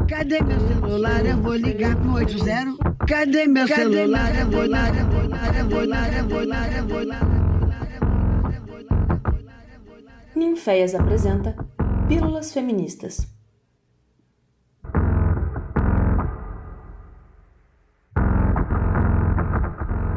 Cadê meu celular? Eu vou ligar pro 80. Cadê meu celular? Eu vou ligar. Ninféias apresenta Pílulas Feministas.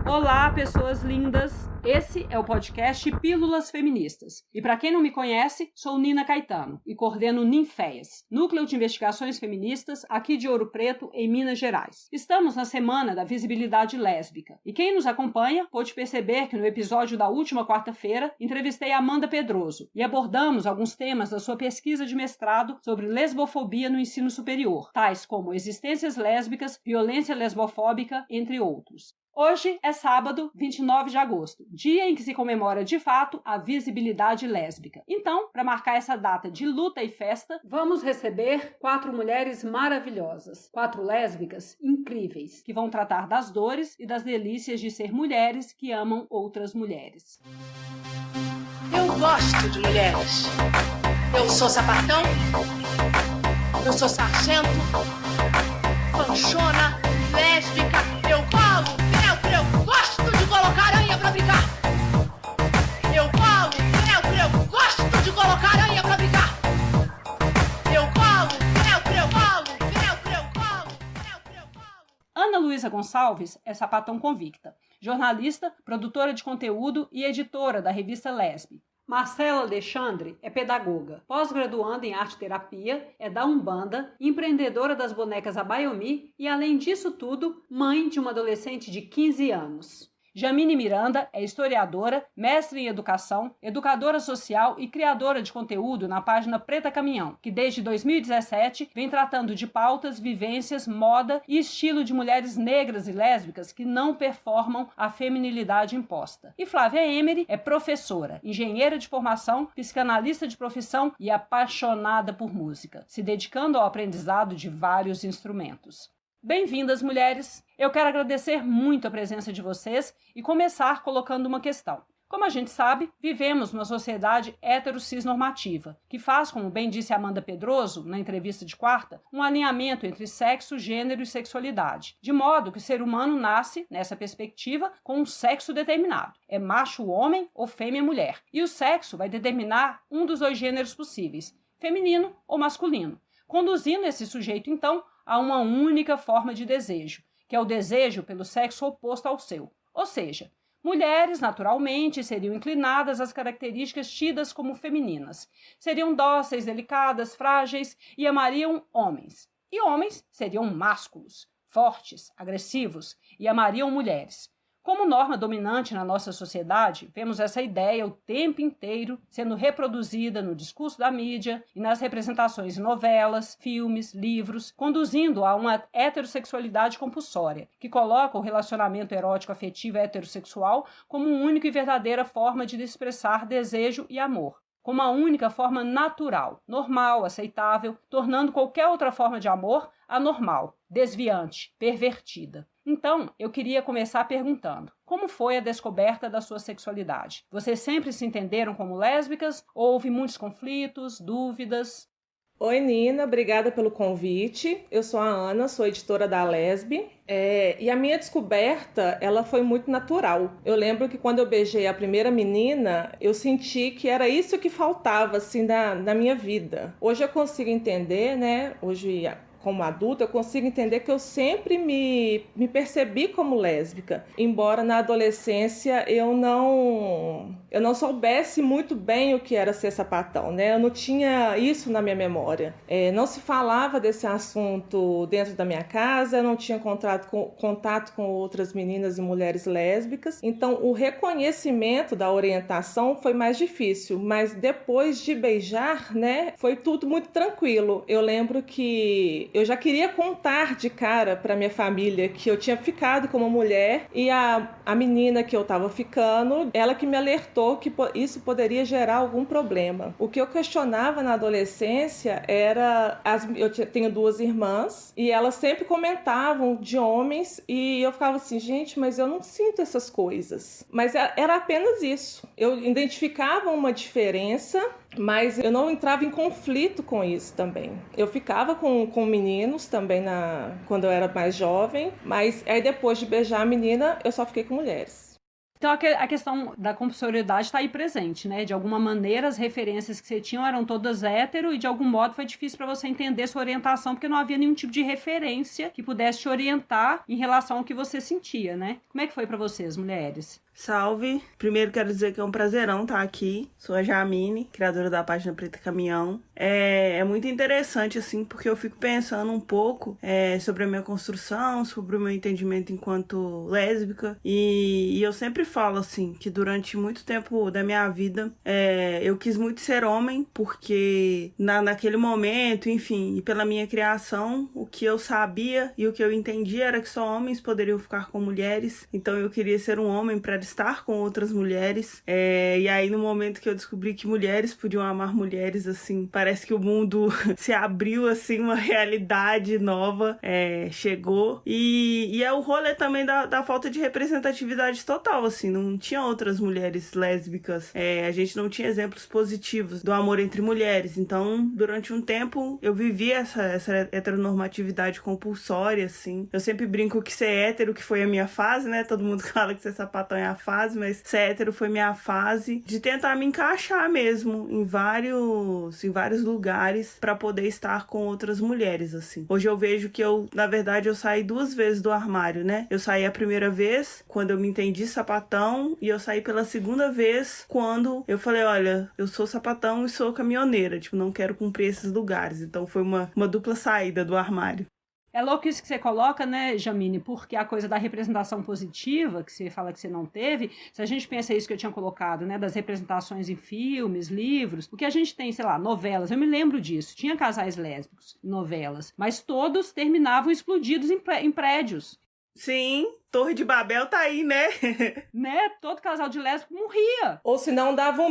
Olá, pessoas lindas! Esse é o podcast Pílulas Feministas. E para quem não me conhece, sou Nina Caetano e coordeno Ninféias, Núcleo de Investigações Feministas aqui de Ouro Preto, em Minas Gerais. Estamos na Semana da Visibilidade Lésbica. E quem nos acompanha pôde perceber que no episódio da última quarta-feira entrevistei a Amanda Pedroso e abordamos alguns temas da sua pesquisa de mestrado sobre lesbofobia no ensino superior, tais como existências lésbicas, violência lesbofóbica, entre outros. Hoje é sábado, 29 de agosto, dia em que se comemora de fato a visibilidade lésbica. Então, para marcar essa data de luta e festa, vamos receber 4 mulheres maravilhosas, 4 lésbicas incríveis, que vão tratar das dores e das delícias de ser mulheres que amam outras mulheres. Eu gosto de mulheres. Eu sou sapatão, eu sou sargento, panchona, lésbica, eu falo. Eu gosto de colocar aranha pra brincar. Eu gosto de colocar aranha pra brincar. Eu colo. Ana Luísa Gonçalves é sapatão convicta, jornalista, produtora de conteúdo e editora da revista Lesbe. Marcela Alexandre é pedagoga, pós-graduanda em arte-terapia, é da Umbanda, empreendedora das bonecas Abayomi e, além disso tudo, mãe de uma adolescente de 15 anos. Jamine Miranda é historiadora, mestre em educação, educadora social e criadora de conteúdo na página Preta Caminhão, que desde 2017 vem tratando de pautas, vivências, moda e estilo de mulheres negras e lésbicas que não performam a feminilidade imposta. E Flávia Emery é professora, engenheira de formação, psicanalista de profissão e apaixonada por música, se dedicando ao aprendizado de vários instrumentos. Bem-vindas, mulheres! Eu quero agradecer muito a presença de vocês e começar colocando uma questão. Como a gente sabe, vivemos numa sociedade hétero-cis-normativa, que faz, como bem disse Amanda Pedroso, na entrevista de quarta, um alinhamento entre sexo, gênero e sexualidade, de modo que o ser humano nasce, nessa perspectiva, com um sexo determinado. É macho homem ou fêmea mulher. E o sexo vai determinar um dos 2 gêneros possíveis, feminino ou masculino, conduzindo esse sujeito, então, a uma única forma de desejo, que é o desejo pelo sexo oposto ao seu. Ou seja, mulheres, naturalmente, seriam inclinadas às características tidas como femininas. Seriam dóceis, delicadas, frágeis e amariam homens. E homens seriam másculos, fortes, agressivos e amariam mulheres. Como norma dominante na nossa sociedade, vemos essa ideia o tempo inteiro sendo reproduzida no discurso da mídia e nas representações em novelas, filmes, livros, conduzindo a uma heterossexualidade compulsória, que coloca o relacionamento erótico afetivo heterossexual como uma única e verdadeira forma de expressar desejo e amor, como a única forma natural, normal, aceitável, tornando qualquer outra forma de amor anormal, desviante, pervertida. Então, eu queria começar perguntando, como foi a descoberta da sua sexualidade? Vocês sempre se entenderam como lésbicas ou houve muitos conflitos, dúvidas? Oi, Nina, obrigada pelo convite. Eu sou a Ana, sou editora da Lesbe. E a minha descoberta, ela foi muito natural. Eu lembro que quando eu beijei a primeira menina, eu senti que era isso que faltava, assim, na minha vida. Hoje eu consigo entender, né? Hoje, como adulta, eu consigo entender que eu sempre me percebi como lésbica, embora na adolescência eu não soubesse muito bem o que era ser sapatão, né? Eu não tinha isso na minha memória. Não se falava desse assunto dentro da minha casa, eu não tinha contato com outras meninas e mulheres lésbicas, então o reconhecimento da orientação foi mais difícil, mas depois de beijar, né, foi tudo muito tranquilo. Eu lembro que eu já queria contar de cara para minha família que eu tinha ficado com uma mulher e a menina que eu tava ficando, ela que me alertou despertou que isso poderia gerar algum problema. O que eu questionava na adolescência era... Eu tenho 2 irmãs e elas sempre comentavam de homens e eu ficava assim, gente, mas eu não sinto essas coisas. Mas era apenas isso. Eu identificava uma diferença, mas eu não entrava em conflito com isso também. Eu ficava com meninos também quando eu era mais jovem, mas aí depois de beijar a menina, eu só fiquei com mulheres. Então a questão da compulsoriedade está aí presente, né? De alguma maneira as referências que você tinha eram todas hétero e de algum modo foi difícil para você entender sua orientação porque não havia nenhum tipo de referência que pudesse te orientar em relação ao que você sentia, né? Como é que foi para vocês, mulheres? Salve! Primeiro quero dizer que é um prazerão estar aqui. Sou a Jamine, criadora da página Preta Caminhão. É muito interessante, assim, porque eu fico pensando um pouco sobre a minha construção, sobre o meu entendimento enquanto lésbica. E eu sempre falo, assim, que durante muito tempo da minha vida eu quis muito ser homem, porque naquele momento, enfim, e pela minha criação, o que eu sabia e o que eu entendia era que só homens poderiam ficar com mulheres. Então eu queria ser um homem para estar com outras mulheres, e aí no momento que eu descobri que mulheres podiam amar mulheres, assim, parece que o mundo se abriu, assim, uma realidade nova chegou, e é o rolê também da falta de representatividade total, assim, não tinha outras mulheres lésbicas, a gente não tinha exemplos positivos do amor entre mulheres, então durante um tempo eu vivi essa heteronormatividade compulsória, assim, eu sempre brinco que ser hétero, que foi a minha fase, né, todo mundo fala que ser sapatão é a fase, mas ser hétero foi minha fase de tentar me encaixar mesmo em vários lugares para poder estar com outras mulheres, assim. Hoje eu vejo que na verdade eu saí 2 vezes do armário, né? Eu saí a primeira vez quando eu me entendi sapatão e eu saí pela segunda vez quando eu falei, olha, eu sou sapatão e sou caminhoneira, tipo, não quero cumprir esses lugares. Então foi uma dupla saída do armário. É louco isso que você coloca, né, Jamine? Porque a coisa da representação positiva, que você fala que você não teve, se a gente pensa isso que eu tinha colocado, né, das representações em filmes, livros, o que a gente tem, sei lá, novelas, eu me lembro disso, tinha casais lésbicos em novelas, mas todos terminavam explodidos em prédios. Sim, Torre de Babel tá aí, né? Né? Todo casal de lésbico morria. Ou senão dava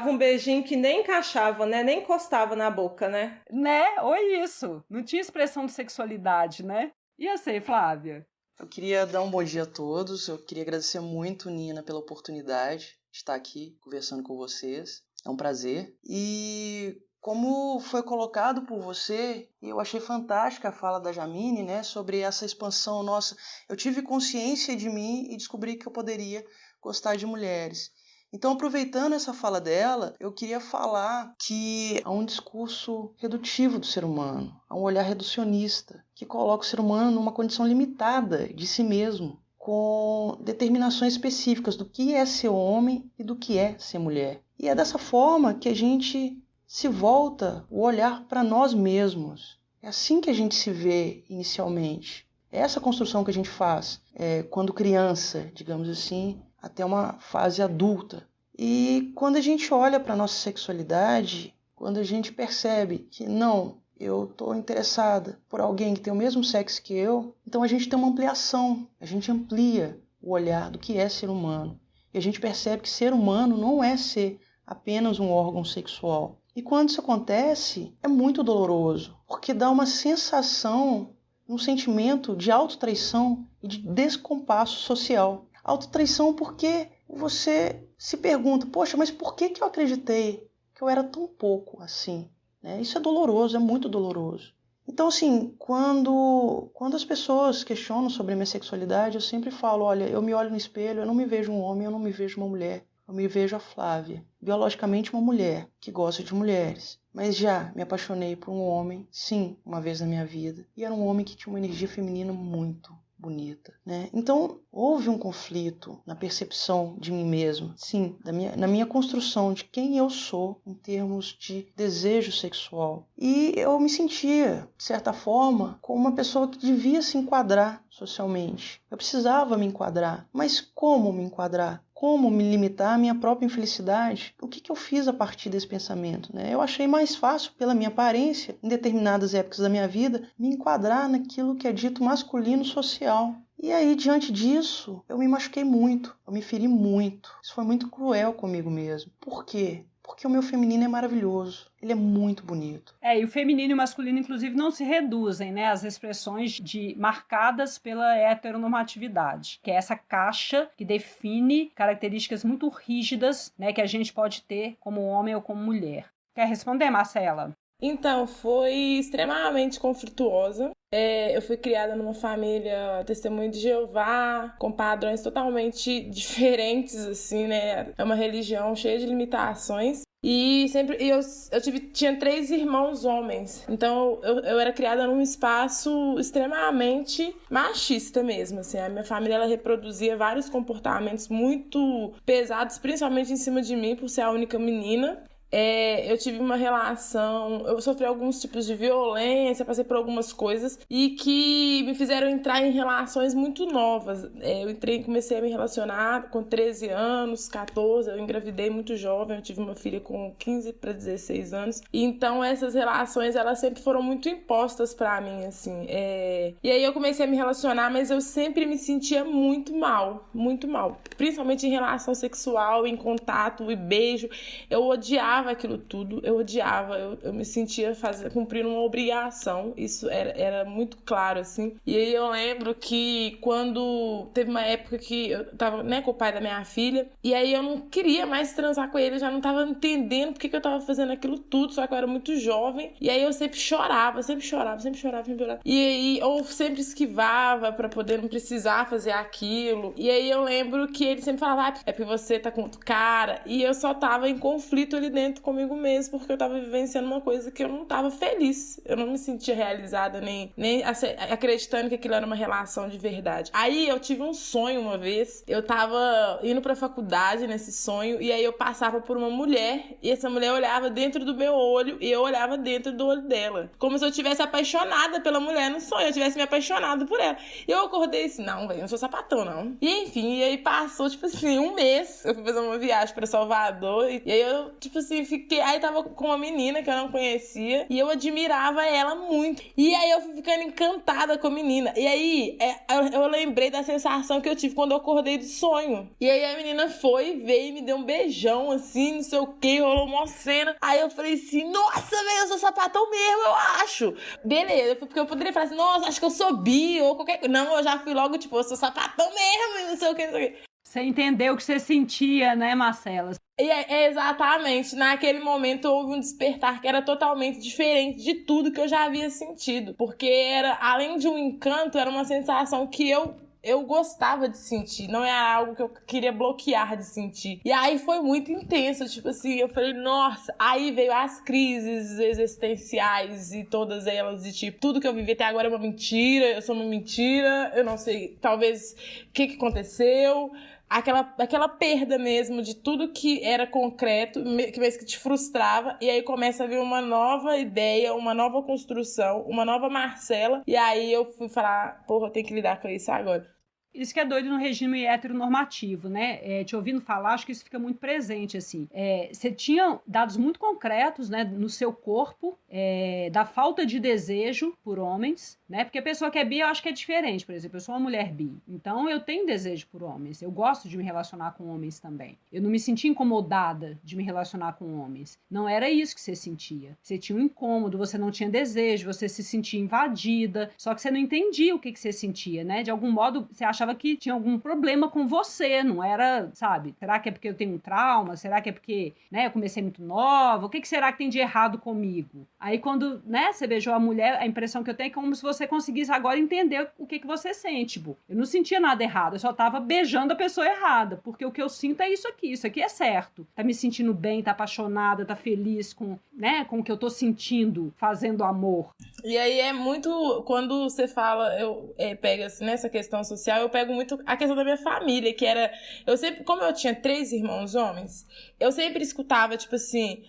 um beijinho que nem encaixava, né? Nem encostava na boca, né? Né? Ou isso. Não tinha expressão de sexualidade, né? E você, Flávia? Eu queria dar um bom dia a todos. Eu queria agradecer muito, Nina, pela oportunidade de estar aqui conversando com vocês. É um prazer. E como foi colocado por você, eu achei fantástica a fala da Jamine, né, sobre essa expansão nossa. Eu tive consciência de mim e descobri que eu poderia gostar de mulheres. Então, aproveitando essa fala dela, eu queria falar que há um discurso redutivo do ser humano, há um olhar reducionista, que coloca o ser humano numa condição limitada de si mesmo, com determinações específicas do que é ser homem e do que é ser mulher. E é dessa forma que a gente se volta o olhar para nós mesmos. É assim que a gente se vê inicialmente. É essa construção que a gente faz quando criança, digamos assim, até uma fase adulta. E quando a gente olha para a nossa sexualidade, quando a gente percebe que não, eu estou interessada por alguém que tem o mesmo sexo que eu, então a gente tem uma ampliação, a gente amplia o olhar do que é ser humano. E a gente percebe que ser humano não é ser apenas um órgão sexual. E quando isso acontece, é muito doloroso, porque dá uma sensação, um sentimento de autotraição e de descompasso social. Autotraição porque você se pergunta, poxa, mas por que eu acreditei que eu era tão pouco assim? Isso é doloroso, é muito doloroso. Então, assim, quando as pessoas questionam sobre a minha sexualidade, eu sempre falo, olha, eu me olho no espelho, eu não me vejo um homem, eu não me vejo uma mulher. Eu me vejo a Flávia, biologicamente uma mulher, que gosta de mulheres. Mas já me apaixonei por um homem, sim, uma vez na minha vida. E era um homem que tinha uma energia feminina muito bonita, né? Então, houve um conflito na percepção de mim mesma, sim, na minha construção de quem eu sou em termos de desejo sexual. E eu me sentia, de certa forma, como uma pessoa que devia se enquadrar socialmente. Eu precisava me enquadrar, mas como me enquadrar? Como me limitar à minha própria infelicidade? O que eu fiz a partir desse pensamento, né? Eu achei mais fácil, pela minha aparência, em determinadas épocas da minha vida, me enquadrar naquilo que é dito masculino social. E aí, diante disso, eu me machuquei muito, eu me feri muito. Isso foi muito cruel comigo mesmo. Por quê? Porque o meu feminino é maravilhoso, ele é muito bonito. E o feminino e o masculino, inclusive, não se reduzem, né, às expressões marcadas pela heteronormatividade, que é essa caixa que define características muito rígidas, né, que a gente pode ter como homem ou como mulher. Quer responder, Marcela? Então, foi extremamente conflituosa. Eu fui criada numa família Testemunho de Jeová, com padrões totalmente diferentes, assim, né? É uma religião cheia de limitações. E sempre tinha 3 irmãos homens. Então, eu era criada num espaço extremamente machista mesmo, assim. A minha família, ela reproduzia vários comportamentos muito pesados, principalmente em cima de mim, por ser a única menina. Eu tive uma relação, eu sofri alguns tipos de violência, passei por algumas coisas e que me fizeram entrar em relações muito novas. Comecei a me relacionar com 13 anos, 14, eu engravidei muito jovem, eu tive uma filha com 15 para 16 anos. E então essas relações, elas sempre foram muito impostas pra mim, assim. E aí eu comecei a me relacionar, mas eu sempre me sentia muito mal, principalmente em relação sexual, em contato e beijo. Eu odiava aquilo tudo, eu me sentia cumprindo uma obrigação, isso era muito claro, assim. E aí eu lembro que quando teve uma época que eu tava, né, com o pai da minha filha, e aí eu não queria mais transar com ele, eu já não tava entendendo porque que eu tava fazendo aquilo tudo, só que eu era muito jovem, e aí eu sempre chorava. E aí eu sempre esquivava pra poder não precisar fazer aquilo. E aí eu lembro que ele sempre falava, é porque você tá com outro cara, e eu só tava em conflito ali dentro comigo mesmo, porque eu tava vivenciando uma coisa que eu não tava feliz. Eu não me sentia realizada, nem acreditando que aquilo era uma relação de verdade. Aí eu tive um sonho uma vez, eu tava indo pra faculdade nesse sonho, e aí eu passava por uma mulher, e essa mulher olhava dentro do meu olho, e eu olhava dentro do olho dela. Como se eu tivesse apaixonada pela mulher no sonho, eu tivesse me apaixonado por ela. E eu acordei assim, não, velho, não sou sapatão, não. E enfim, e aí passou, tipo assim, um mês, eu fui fazer uma viagem pra Salvador, e aí eu, tipo assim, aí tava com uma menina que eu não conhecia e eu admirava ela muito. E aí eu fui ficando encantada com a menina. E aí eu lembrei da sensação que eu tive quando eu acordei do sonho. E aí a menina veio e me deu um beijão, assim, não sei o que, rolou uma cena. Aí eu falei assim, nossa, velho, eu sou sapatão mesmo, eu acho. Beleza, porque eu poderia falar assim, nossa, acho que eu sou bi ou qualquer coisa. Não, eu já fui logo, tipo, eu sou sapatão mesmo, não sei o que, não sei o que. Você entendeu o que você sentia, né, Marcela? E exatamente, naquele momento houve um despertar que era totalmente diferente de tudo que eu já havia sentido. Porque era, além de um encanto, era uma sensação que eu gostava de sentir, não era algo que eu queria bloquear de sentir. E aí foi muito intenso, tipo assim, eu falei, nossa, aí veio as crises existenciais e todas elas, e tipo, tudo que eu vivi até agora é uma mentira, eu sou uma mentira, eu não sei, talvez, o que aconteceu. Aquela perda mesmo de tudo que era concreto, mas que te frustrava, e aí começa a vir uma nova ideia, uma nova construção, uma nova Marcela, e aí eu fui falar, porra, eu tenho que lidar com isso agora. Isso que é doido no regime heteronormativo, né? Te ouvindo falar, acho que isso fica muito presente, assim. Você tinha dados muito concretos, né, no seu corpo, da falta de desejo por homens, né? Porque a pessoa que é bi, eu acho que é diferente. Por exemplo, eu sou uma mulher bi, então eu tenho desejo por homens. Eu gosto de me relacionar com homens também. Eu não me sentia incomodada de me relacionar com homens. Não era isso que você sentia. Você tinha um incômodo, você não tinha desejo, você se sentia invadida, só que você não entendia o que você sentia, né? De algum modo, você achava que tinha algum problema com você, não era, sabe? Será que é porque eu tenho um trauma? Será que é porque, né, eu comecei muito nova? O que será que tem de errado comigo? Aí quando, né, você beijou a mulher, a impressão que eu tenho é como se você conseguisse agora entender o que você sente, tipo. Eu não sentia nada errado, eu só tava beijando a pessoa errada, porque o que eu sinto é isso aqui é certo. Tá me sentindo bem, tá apaixonada, tá feliz com, né, com o que eu tô sentindo, fazendo amor. E aí é muito, quando você fala, pega assim, nessa questão social, eu pego muito a questão da minha família, que era, eu sempre, como eu tinha 3 irmãos homens, eu sempre escutava, tipo assim,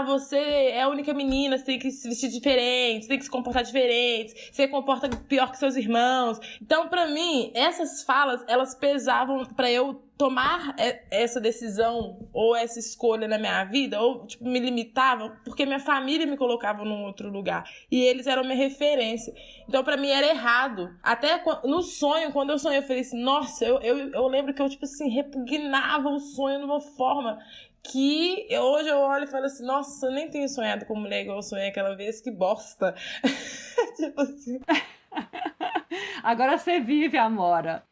você é a única menina, você tem que se vestir diferente, você tem que se comportar diferente, você se comporta pior que seus irmãos. Então, pra mim, essas falas, elas pesavam pra eu tomar essa decisão ou essa escolha na minha vida, ou tipo, me limitava, porque minha família me colocava num outro lugar. E eles eram minha referência. Então, pra mim, era errado. Até no sonho, quando eu sonhei, eu falei assim, nossa, eu lembro que eu, tipo assim, repugnava o sonho de uma forma que hoje eu olho e falo assim, nossa, eu nem tenho sonhado com mulher igual eu sonhei aquela vez, que bosta. Tipo assim. Agora você vive, Amora.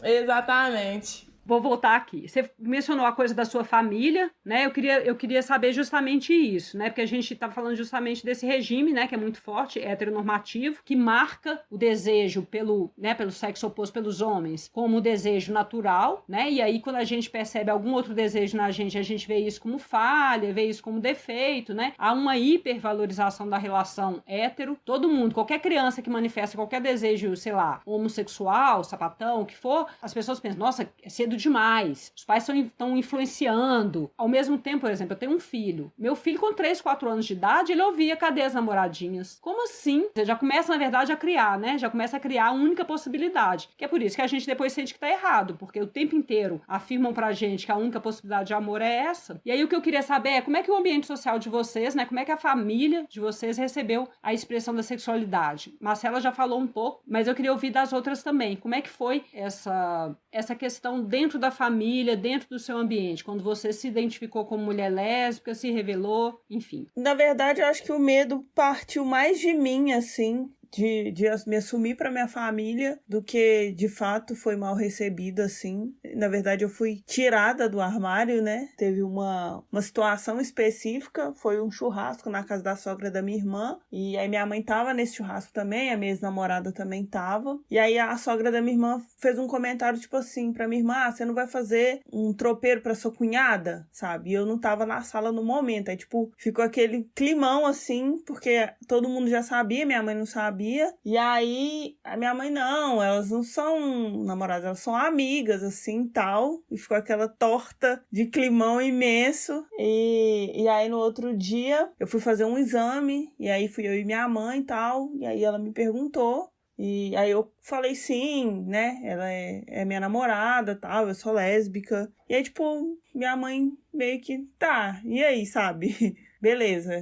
Exatamente. Vou voltar aqui. Você mencionou a coisa da sua família, né? Eu queria saber justamente isso, né? Porque a gente está falando justamente desse regime, né? Que é muito forte, heteronormativo, que marca o desejo pelo sexo oposto pelos homens como um desejo natural, né? E aí, quando a gente percebe algum outro desejo na gente, a gente vê isso como falha, vê isso como defeito, né? Há uma hipervalorização da relação hétero. Todo mundo, qualquer criança que manifesta qualquer desejo, sei lá, homossexual, sapatão, o que for, as pessoas pensam, nossa, é cedo demais, os pais estão influenciando. Ao mesmo tempo, por exemplo, eu tenho um filho. Meu filho com 3, 4 anos de idade, ele ouvia cadê as namoradinhas? Como assim? Você já começa, na verdade, a criar, né? Já começa a criar a única possibilidade. Que é por isso que a gente depois sente que tá errado, porque o tempo inteiro afirmam pra gente que a única possibilidade de amor é essa. E aí o que eu queria saber é como é que o ambiente social de vocês, né? Como é que a família de vocês recebeu a expressão da sexualidade? Marcela já falou um pouco, mas eu queria ouvir das outras também. Como é que foi essa questão dentro da família, dentro do seu ambiente, quando você se identificou como mulher lésbica, se revelou, enfim? Na verdade, eu acho que o medo partiu mais de mim, assim, de me assumir para minha família, do que de fato foi mal recebida, assim. Na verdade, eu fui tirada do armário, né? Teve uma situação específica, foi um churrasco na casa da sogra da minha irmã, e aí minha mãe tava nesse churrasco também, a minha ex-namorada também tava, e aí a sogra da minha irmã fez um comentário, tipo assim, pra minha irmã, você não vai fazer um tropeiro pra sua cunhada, sabe? E eu não tava na sala no momento, aí tipo, ficou aquele climão, assim, porque todo mundo já sabia, minha mãe não sabia. E aí, a minha mãe, não, elas não são namoradas, elas são amigas, assim, tal. E ficou aquela torta de climão imenso. E aí, no outro dia, eu fui fazer um exame, e aí fui eu e minha mãe e tal. E aí, ela me perguntou. E aí, eu falei sim, né, ela é minha namorada, tal, eu sou lésbica. E aí, tipo, minha mãe meio que, tá, e aí, sabe? Beleza.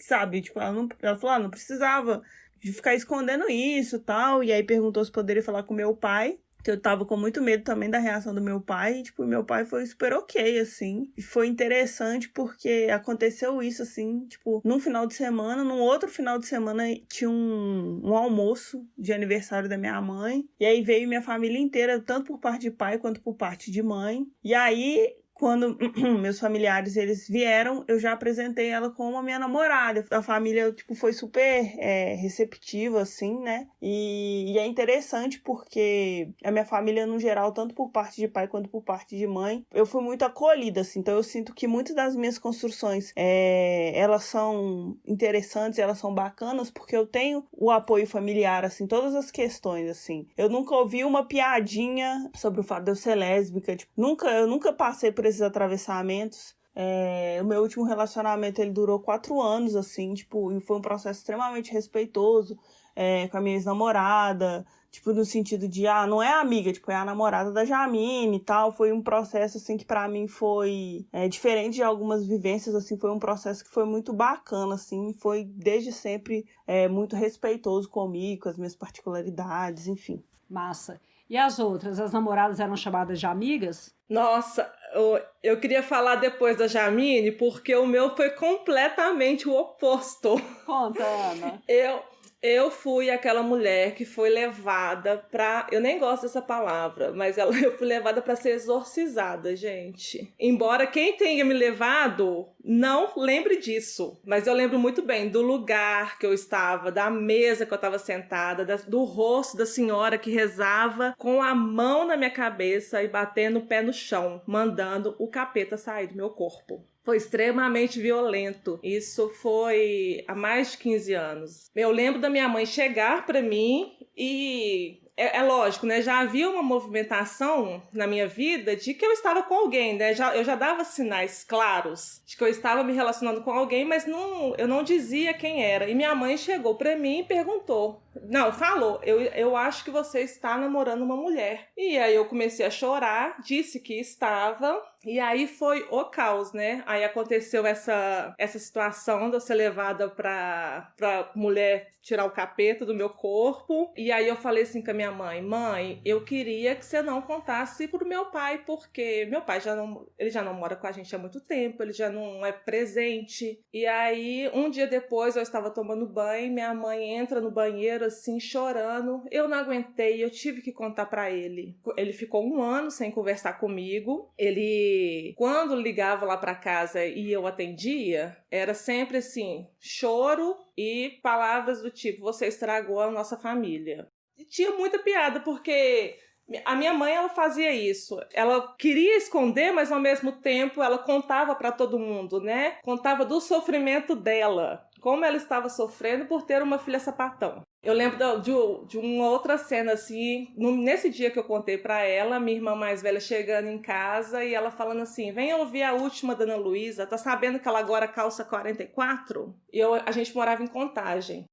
Sabe, tipo, ela falou, não precisava de ficar escondendo isso e tal, e aí perguntou se poderia falar com meu pai, que eu tava com muito medo também da reação do meu pai, e tipo, meu pai foi super ok, assim, e foi interessante porque aconteceu isso, assim, tipo, num final de semana, num outro final de semana tinha um almoço de aniversário da minha mãe, e aí veio minha família inteira, tanto por parte de pai quanto por parte de mãe, e aí quando meus familiares, eles vieram, eu já apresentei ela como a minha namorada. A família, tipo, foi super receptiva, assim, né? E é interessante porque a minha família, no geral, tanto por parte de pai quanto por parte de mãe, eu fui muito acolhida, assim. Então, eu sinto que muitas das minhas construções, elas são interessantes, elas são bacanas, porque eu tenho o apoio familiar, assim, todas as questões, assim. Eu nunca ouvi uma piadinha sobre o fato de eu ser lésbica, tipo, eu nunca passei por esses atravessamentos. O meu último relacionamento, ele durou 4 anos, assim, tipo, e foi um processo extremamente respeitoso, com a minha ex-namorada, tipo, no sentido de, não é amiga, tipo, é a namorada da Jamine e tal. Foi um processo, assim, que pra mim foi diferente de algumas vivências, assim, foi um processo que foi muito bacana, assim, foi desde sempre muito respeitoso comigo, com as minhas particularidades, enfim. Massa. E as outras, as namoradas eram chamadas de amigas? Nossa, eu queria falar depois da Jamine, porque o meu foi completamente o oposto. Conta, Ana. Eu fui aquela mulher que foi levada pra... Eu nem gosto dessa palavra, mas eu fui levada pra ser exorcizada, gente. Embora quem tenha me levado não lembre disso. Mas eu lembro muito bem do lugar que eu estava, da mesa que eu estava sentada, do rosto da senhora que rezava com a mão na minha cabeça e batendo o pé no chão, mandando o capeta sair do meu corpo. Foi extremamente violento. Isso foi há mais de 15 anos. Eu lembro da minha mãe chegar para mim e... É lógico, né? Já havia uma movimentação na minha vida de que eu estava com alguém, né? Eu já dava sinais claros de que eu estava me relacionando com alguém, mas eu não dizia quem era. E minha mãe chegou para mim e perguntou: Não, falou, eu acho que você está namorando uma mulher. E aí eu comecei a chorar, disse que estava, e aí foi o caos, né? Aí aconteceu essa situação de eu ser levada pra mulher tirar o capeta do meu corpo. E aí eu falei assim com a minha mãe, eu queria que você não contasse pro meu pai, porque meu pai ele já não mora com a gente há muito tempo, ele já não é presente. E aí, um dia depois, eu estava tomando banho, minha mãe entra no banheiro, assim, chorando. Eu não aguentei, eu tive que contar pra ele. Ele ficou 1 ano sem conversar comigo. Ele, quando ligava lá pra casa e eu atendia, era sempre assim, choro e palavras do tipo, você estragou a nossa família. E tinha muita piada, porque a minha mãe, ela fazia isso. Ela queria esconder, mas ao mesmo tempo ela contava pra todo mundo, né? Contava do sofrimento dela, como ela estava sofrendo por ter uma filha sapatão. Eu lembro de uma outra cena, assim, nesse dia que eu contei pra ela, minha irmã mais velha chegando em casa e ela falando assim, vem ouvir a última da Ana Luísa, tá sabendo que ela agora calça 44? E a gente morava em Contagem.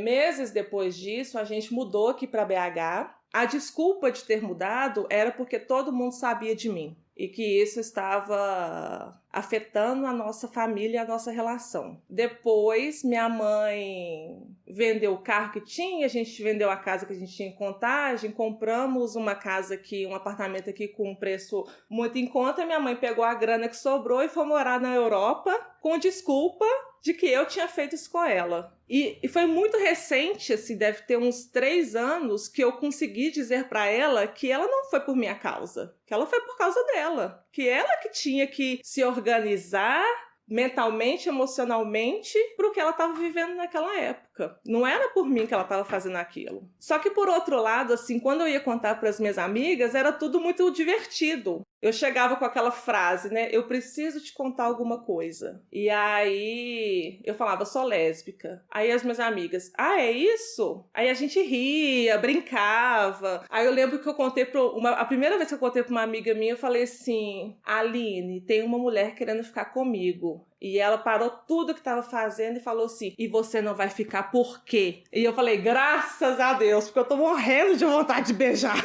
Meses depois disso, a gente mudou aqui pra BH. A desculpa de ter mudado era porque todo mundo sabia de mim e que isso estava afetando a nossa família e a nossa relação. Depois, minha mãe vendeu o carro que tinha, a gente vendeu a casa que a gente tinha em Contagem, compramos uma casa aqui, um apartamento aqui com um preço muito em conta. Minha mãe pegou a grana que sobrou e foi morar na Europa com desculpa de que eu tinha feito isso com ela. E foi muito recente, assim, deve ter uns 3 anos, que eu consegui dizer pra ela que ela não foi por minha causa, que ela foi por causa dela, que ela que tinha que se organizar mentalmente, emocionalmente, pro que ela estava vivendo naquela época. Não era por mim que ela estava fazendo aquilo. Só que, por outro lado, assim, quando eu ia contar para as minhas amigas, era tudo muito divertido. Eu chegava com aquela frase, né? Eu preciso te contar alguma coisa. E aí eu falava, sou lésbica. Aí as minhas amigas, é isso? Aí a gente ria, brincava. Aí eu lembro que eu contei a primeira vez que eu contei pra uma amiga minha, eu falei assim, Aline, tem uma mulher querendo ficar comigo. E ela parou tudo que estava fazendo e falou assim, e você não vai ficar por quê? E eu falei, graças a Deus, porque eu tô morrendo de vontade de beijar.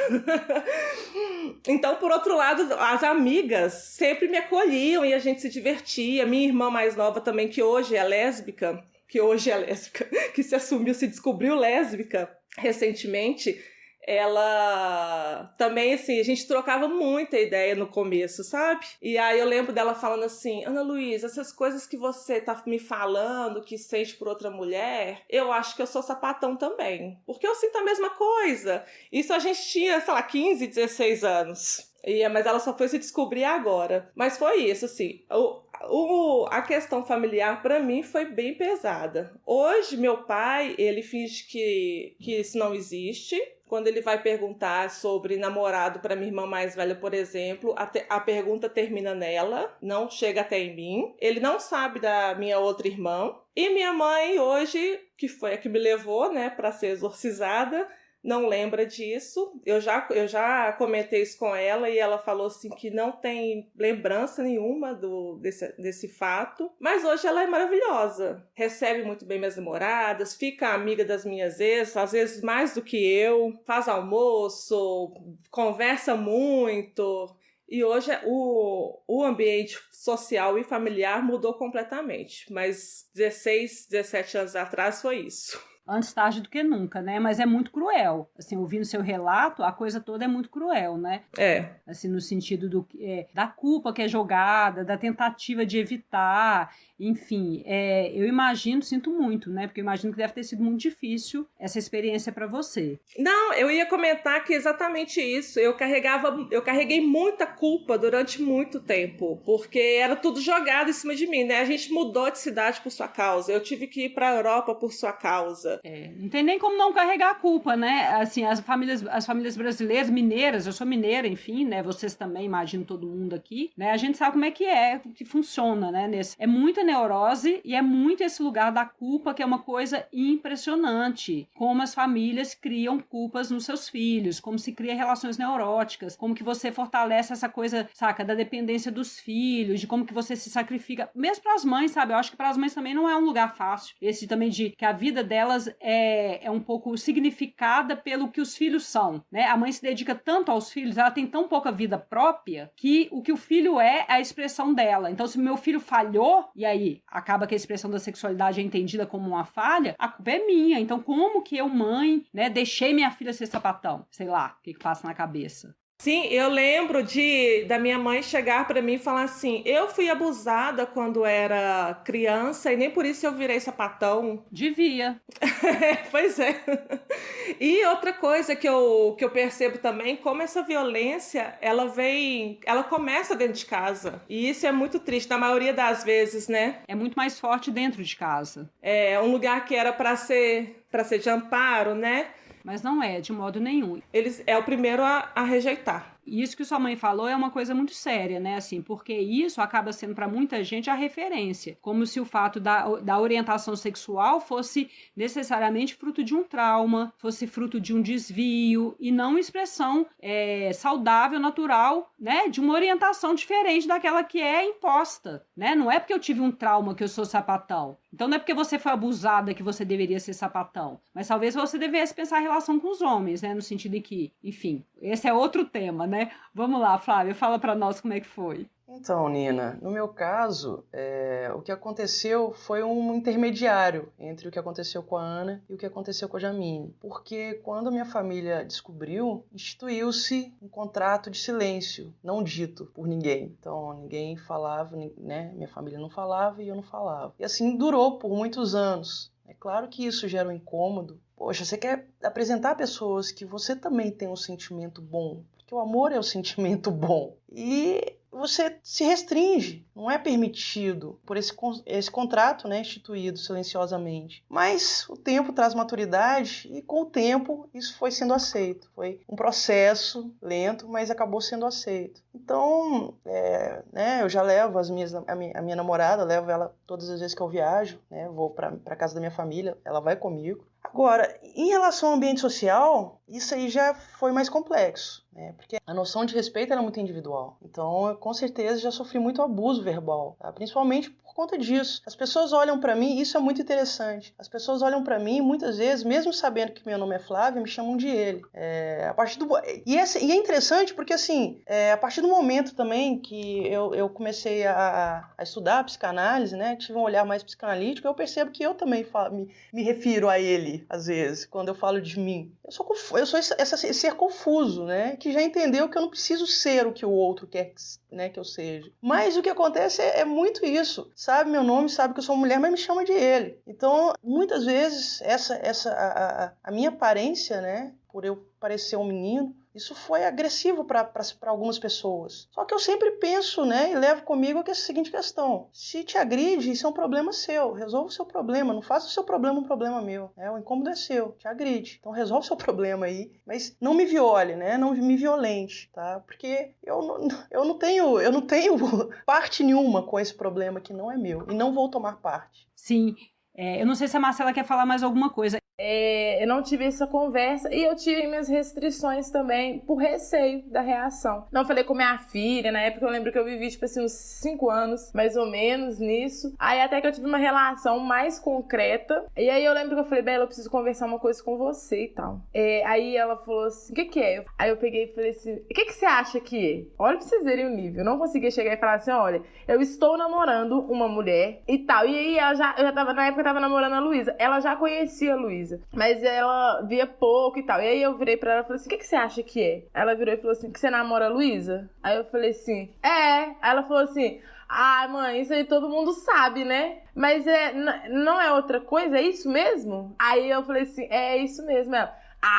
Então, por outro lado, as amigas sempre me acolhiam e a gente se divertia. Minha irmã mais nova também, que hoje é lésbica, que se assumiu, se descobriu lésbica recentemente, ela também, assim, a gente trocava muita ideia no começo, sabe? E aí eu lembro dela falando assim, Ana Luísa, essas coisas que você tá me falando, que sente por outra mulher, eu acho que eu sou sapatão também. Porque eu sinto a mesma coisa. Isso a gente tinha, sei lá, 15, 16 anos. Mas ela só foi se descobrir agora. Mas foi isso, assim, a questão familiar pra mim foi bem pesada. Hoje, meu pai, ele finge que isso não existe. Quando ele vai perguntar sobre namorado para minha irmã mais velha, por exemplo, a pergunta termina nela, não chega até em mim. Ele não sabe da minha outra irmã. E minha mãe hoje, que foi a que me levou, né, para ser exorcizada, não lembra disso. Eu já comentei isso com ela e ela falou assim que não tem lembrança nenhuma desse fato. Mas hoje ela é maravilhosa. Recebe muito bem minhas namoradas, fica amiga das minhas ex, às vezes mais do que eu, faz almoço, conversa muito. E hoje o ambiente social e familiar mudou completamente. Mas 16, 17 anos atrás foi isso. Antes tarde do que nunca, né? Mas é muito cruel. Assim, ouvindo seu relato, a coisa toda é muito cruel, né? Assim, no sentido da culpa que é jogada, da tentativa de evitar, enfim. Eu imagino, sinto muito, né? Porque eu imagino que deve ter sido muito difícil essa experiência para você. Não, eu ia comentar que exatamente isso. Eu carreguei muita culpa durante muito tempo, porque era tudo jogado em cima de mim, né? A gente mudou de cidade por sua causa. Eu tive que ir para a Europa por sua causa. Não tem nem como não carregar a culpa, né? Assim, as famílias brasileiras, mineiras, eu sou mineira, enfim, né? Vocês também, imagino todo mundo aqui, né? A gente sabe como é que funciona, né? É muita neurose e é muito esse lugar da culpa, que é uma coisa impressionante. Como as famílias criam culpas nos seus filhos, como se cria relações neuróticas, como que você fortalece essa coisa, saca, da dependência dos filhos, de como que você se sacrifica, mesmo para as mães, sabe? Eu acho que para as mães também não é um lugar fácil. Esse também de que a vida delas pessoas é um pouco significada pelo que os filhos são, né? A mãe se dedica tanto aos filhos, ela tem tão pouca vida própria, que o que o filho é a expressão dela. Então, se meu filho falhou, e aí acaba que a expressão da sexualidade é entendida como uma falha, a culpa é minha. Então, como que eu, mãe, né, deixei minha filha ser sapatão? Sei lá, o que passa na cabeça. Sim, eu lembro da minha mãe chegar para mim e falar assim: eu fui abusada quando era criança e nem por isso eu virei sapatão. Devia. Pois é. E outra coisa que eu percebo também, como essa violência, ela começa dentro de casa. E isso é muito triste, na maioria das vezes, né? É muito mais forte dentro de casa. É um lugar que era para ser de amparo, né? Mas não é, de modo nenhum. É o primeiro a rejeitar. Isso que sua mãe falou é uma coisa muito séria, né? Assim, porque isso acaba sendo para muita gente a referência. Como se o fato da orientação sexual fosse necessariamente fruto de um trauma, fosse fruto de um desvio e não expressão saudável, natural, né? De uma orientação diferente daquela que é imposta, né? Não é porque eu tive um trauma que eu sou sapatão. Então não é porque você foi abusada que você deveria ser sapatão. Mas talvez você devesse pensar a relação com os homens, né? No sentido de que, enfim, esse é outro tema, né? Vamos lá, Flávia, fala pra nós como é que foi. Então, Nina, no meu caso, o que aconteceu foi um intermediário entre o que aconteceu com a Ana e o que aconteceu com a Jamine. Porque quando a minha família descobriu, instituiu-se um contrato de silêncio, não dito por ninguém. Então, ninguém falava, né? Minha família não falava e eu não falava. E assim durou por muitos anos. É claro que isso gera um incômodo. Poxa, você quer apresentar a pessoas que você também tem um sentimento bom, porque o amor é um sentimento bom. E você se restringe, não é permitido por esse contrato, né, instituído silenciosamente. Mas o tempo traz maturidade e com o tempo isso foi sendo aceito. Foi um processo lento, mas acabou sendo aceito. Então, né, eu já levo a minha namorada, levo ela todas as vezes que eu viajo, né, vou para casa da minha família, ela vai comigo. Agora, em relação ao ambiente social, isso aí já foi mais complexo, né? Porque a noção de respeito era muito individual. Então, eu, com certeza, já sofri muito abuso verbal, tá? Principalmente por conta disso. As pessoas olham pra mim, e isso é muito interessante. As pessoas olham pra mim, muitas vezes, mesmo sabendo que meu nome é Flávia, me chamam de ele. E é interessante porque, assim, a partir do momento também que eu comecei a estudar a psicanálise, né? Tive um olhar mais psicanalítico, eu percebo que eu também me refiro a ele, às vezes, quando eu falo de mim. Eu sou esse ser confuso, né? Que já entendeu que eu não preciso ser o que o outro quer, né, que eu seja. Mas o que acontece é muito isso. Sabe meu nome, sabe que eu sou mulher, mas me chama de ele. Então, muitas vezes, a minha aparência, né? Por eu parecer um menino, isso foi agressivo para algumas pessoas. Só que eu sempre penso, né, e levo comigo a seguinte questão: se te agride, isso é um problema seu. Resolva o seu problema, não faça o seu problema um problema meu. O incômodo é seu, te agride. Então resolve o seu problema aí, mas não me viole, né? Não me violente, tá? Porque eu não tenho parte nenhuma com esse problema que não é meu e não vou tomar parte. Sim. Eu não sei se a Marcela quer falar mais alguma coisa. Eu não tive essa conversa e eu tive minhas restrições também por receio da reação. Não falei com minha filha, na época eu lembro que eu vivi tipo assim uns 5 anos, mais ou menos, nisso. Aí até que eu tive uma relação mais concreta. E aí eu lembro que eu falei: Bela, eu preciso conversar uma coisa com você e tal. Aí ela falou assim: o que é? Aí eu peguei e falei assim: o que você acha que é? Olha pra vocês verem o nível. Eu não conseguia chegar e falar assim: olha, eu estou namorando uma mulher e tal. E aí na época eu tava namorando a Luísa. Ela já conhecia a Luísa, mas ela via pouco e tal. E aí eu virei pra ela e falei assim: o que você acha que é? Ela virou e falou assim: que você namora a Luísa? Aí eu falei assim: Aí ela falou assim: mãe, isso aí todo mundo sabe, né? Mas não é outra coisa? É isso mesmo? Aí eu falei assim: é isso mesmo. Ela: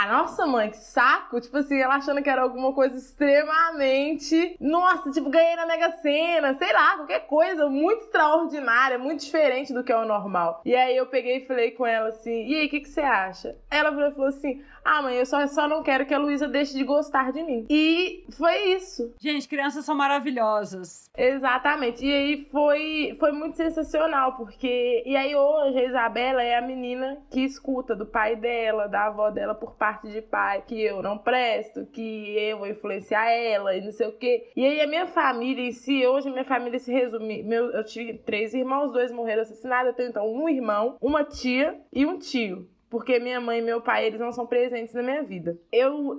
nossa, mãe, que saco. Tipo assim, ela achando que era alguma coisa extremamente... Nossa, tipo, ganhei na Mega Sena, sei lá, qualquer coisa muito extraordinária, muito diferente do que é o normal. E aí eu peguei e falei com ela assim: e aí, o que você acha? Ela falou assim: mãe, eu só não quero que a Luísa deixe de gostar de mim. E foi isso. Gente, crianças são maravilhosas. Exatamente. E aí foi muito sensacional, porque... E aí hoje a Isabela é a menina que escuta do pai dela, da avó dela por parte de pai, que eu não presto, que eu vou influenciar ela e não sei o quê. E aí a minha família em si, hoje a minha família se resume... Eu tive 3 irmãos, 2 morreram assassinados, eu tenho então um irmão, uma tia e um tio. porque minha mãe e meu pai, eles não são presentes na minha vida. Eu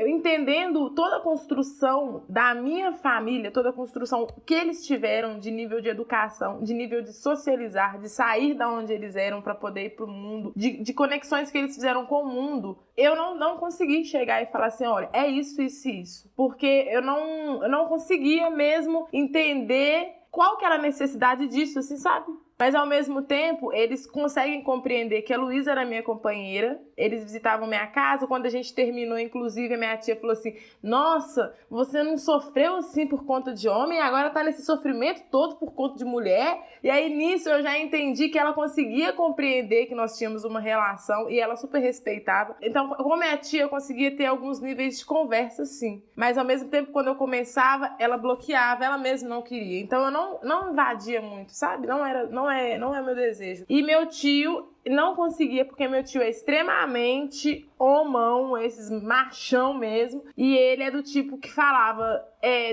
entendendo toda a construção da minha família, toda a construção que eles tiveram de nível de educação, de nível de socializar, de sair da onde eles eram para poder ir pro mundo, de conexões que eles fizeram com o mundo, eu não consegui chegar e falar assim, olha, é isso, isso e isso. Porque eu não conseguia mesmo entender qual que era a necessidade disso, assim, sabe? Mas, ao mesmo tempo, eles conseguem compreender que a Luísa era minha companheira. Eles visitavam minha casa. Quando a gente terminou, inclusive, a minha tia falou assim, nossa, você não sofreu assim por conta de homem, agora tá nesse sofrimento todo por conta de mulher. E aí, nisso, eu já entendi que ela conseguia compreender que nós tínhamos uma relação e ela super respeitava. Então, com a minha tia, eu conseguia ter alguns níveis de conversa, sim. Mas, ao mesmo tempo, quando eu começava, ela bloqueava, ela mesma não queria. Então, eu não invadia muito, sabe? Não é meu desejo. E meu tio não conseguia, porque meu tio é extremamente homão, esses machão mesmo. E ele é do tipo que falava,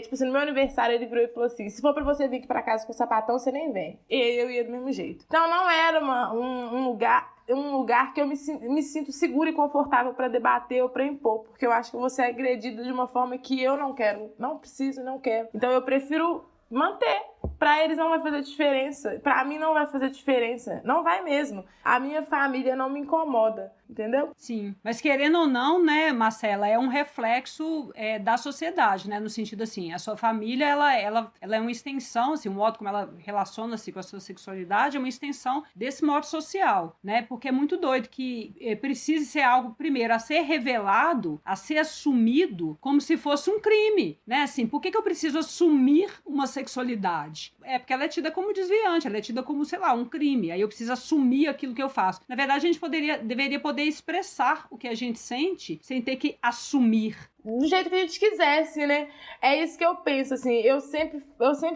tipo assim, no meu aniversário ele virou e falou assim, se for pra você vir aqui pra casa com sapatão, você nem vem. E eu ia do mesmo jeito. Então não era um lugar que eu me sinto segura e confortável pra debater ou pra impor, porque eu acho que você é agredido de uma forma que eu não quero, não preciso, não quero. Então eu prefiro manter. Pra eles não vai fazer diferença. Pra mim não vai fazer diferença. Não vai mesmo. A minha família não me incomoda. Entendeu? Sim. Mas querendo ou não, né, Marcela, é um reflexo da sociedade, né? No sentido assim, a sua família, ela é uma extensão, assim, o modo como ela relaciona-se com a sua sexualidade é uma extensão desse modo social, né? Porque é muito doido que precise ser algo, primeiro, a ser revelado, a ser assumido como se fosse um crime, né? Assim, por que eu preciso assumir uma sexualidade? É porque ela é tida como desviante, ela é tida como, sei lá, um crime. Aí eu preciso assumir aquilo que eu faço. Na verdade, a gente deveria poder expressar o que a gente sente sem ter que assumir. Do jeito que a gente quisesse, né? É isso que eu penso, assim. Eu sempre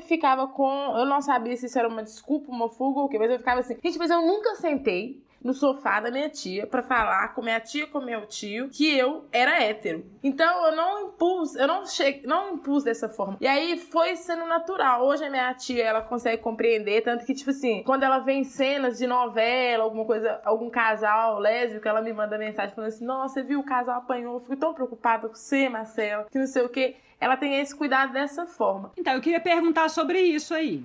ficava com... Eu não sabia se isso era uma desculpa, uma fuga ou o quê, mas eu ficava assim... Gente, mas eu nunca sentei no sofá da minha tia pra falar com minha tia, com meu tio, que eu era hétero. Então eu não impus dessa forma. E aí foi sendo natural. Hoje a minha tia, ela consegue compreender, tanto que, tipo assim, quando ela vê em cenas de novela, alguma coisa, algum casal lésbico, ela me manda mensagem falando assim, nossa, você viu, o casal apanhou, eu fico tão preocupada com você, Marcela, que não sei o quê. Ela tem esse cuidado dessa forma. Então, eu queria perguntar sobre isso aí.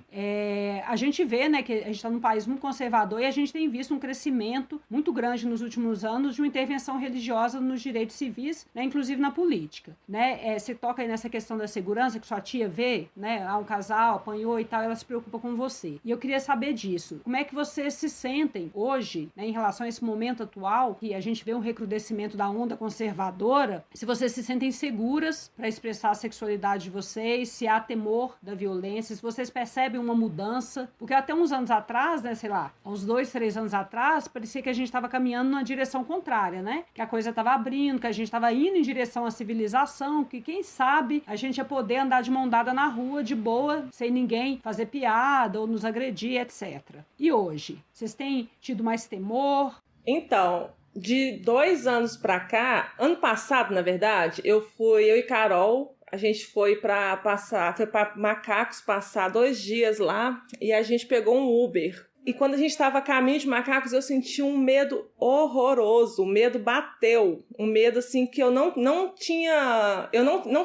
A gente vê, né, que a gente está num país muito conservador e a gente tem visto um crescimento muito grande nos últimos anos de uma intervenção religiosa nos direitos civis, né, inclusive na política. Né? Você toca aí nessa questão da segurança, que sua tia vê, né, um casal apanhou e tal, ela se preocupa com você. E eu queria saber disso. Como é que vocês se sentem hoje, né, em relação a esse momento atual, que a gente vê um recrudescimento da onda conservadora, se vocês se sentem seguras para expressar a sexualidade de vocês, se há temor da violência, se vocês percebem uma mudança, porque até uns anos atrás, né, sei lá, uns 2, 3 anos atrás, parecia que a gente estava caminhando numa direção contrária, né, que a coisa estava abrindo, que a gente estava indo em direção à civilização, que quem sabe a gente ia poder andar de mão dada na rua, de boa, sem ninguém fazer piada ou nos agredir, etc. E hoje? Vocês têm tido mais temor? Então, de 2 anos pra cá, ano passado, na verdade, eu e Carol, a gente foi para Macacos passar 2 dias lá e a gente pegou um Uber. E quando a gente estava a caminho de Macacos, eu senti um medo horroroso. O medo bateu. Um medo, assim, que eu não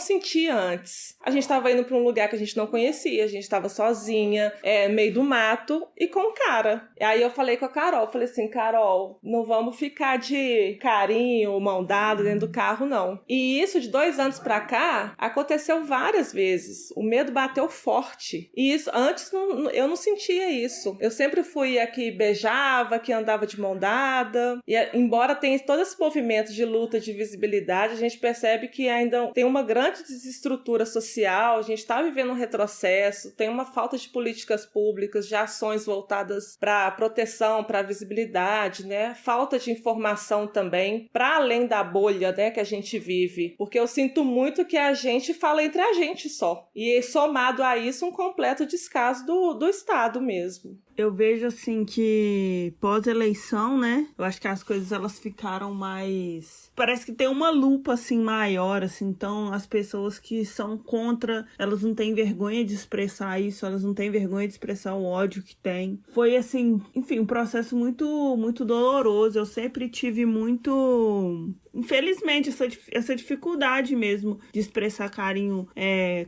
sentia antes. A gente estava indo para um lugar que a gente não conhecia. A gente estava sozinha, meio do mato, e com um cara. E aí eu falei com a Carol. Falei assim, Carol, não vamos ficar de carinho, mão dada dentro do carro, não. E isso, de 2 anos para cá, aconteceu várias vezes. O medo bateu forte. E isso, antes, eu não sentia isso. Eu sempre fui a que beijava, que andava de mão dada. E embora tenha todo esse movimento de luta, de visibilidade, a gente percebe que ainda tem uma grande desestrutura social, a gente está vivendo um retrocesso, tem uma falta de políticas públicas, de ações voltadas para proteção, para visibilidade, né? Falta de informação também, para além da bolha, né, que a gente vive. Porque eu sinto muito que a gente fala entre a gente só. E somado a isso, um completo descaso do Estado mesmo. Eu vejo, assim, que pós-eleição, né? Eu acho que as coisas, elas ficaram mais... Parece que tem uma lupa, assim, maior, assim. Então, as pessoas que são contra, elas não têm vergonha de expressar isso, elas não têm vergonha de expressar o ódio que tem. Foi, assim, enfim, um processo muito, muito doloroso. Eu sempre tive muito... Infelizmente, essa dificuldade mesmo de expressar carinho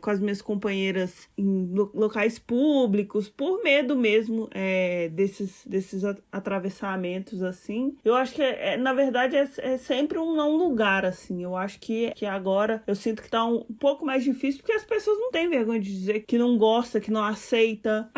com as minhas companheiras em locais públicos, por medo mesmo desses atravessamentos, assim. Eu acho que, na verdade, é sempre um não lugar, assim. Eu acho que agora eu sinto que tá um pouco mais difícil, porque as pessoas não têm vergonha de dizer que não gosta, que não aceita.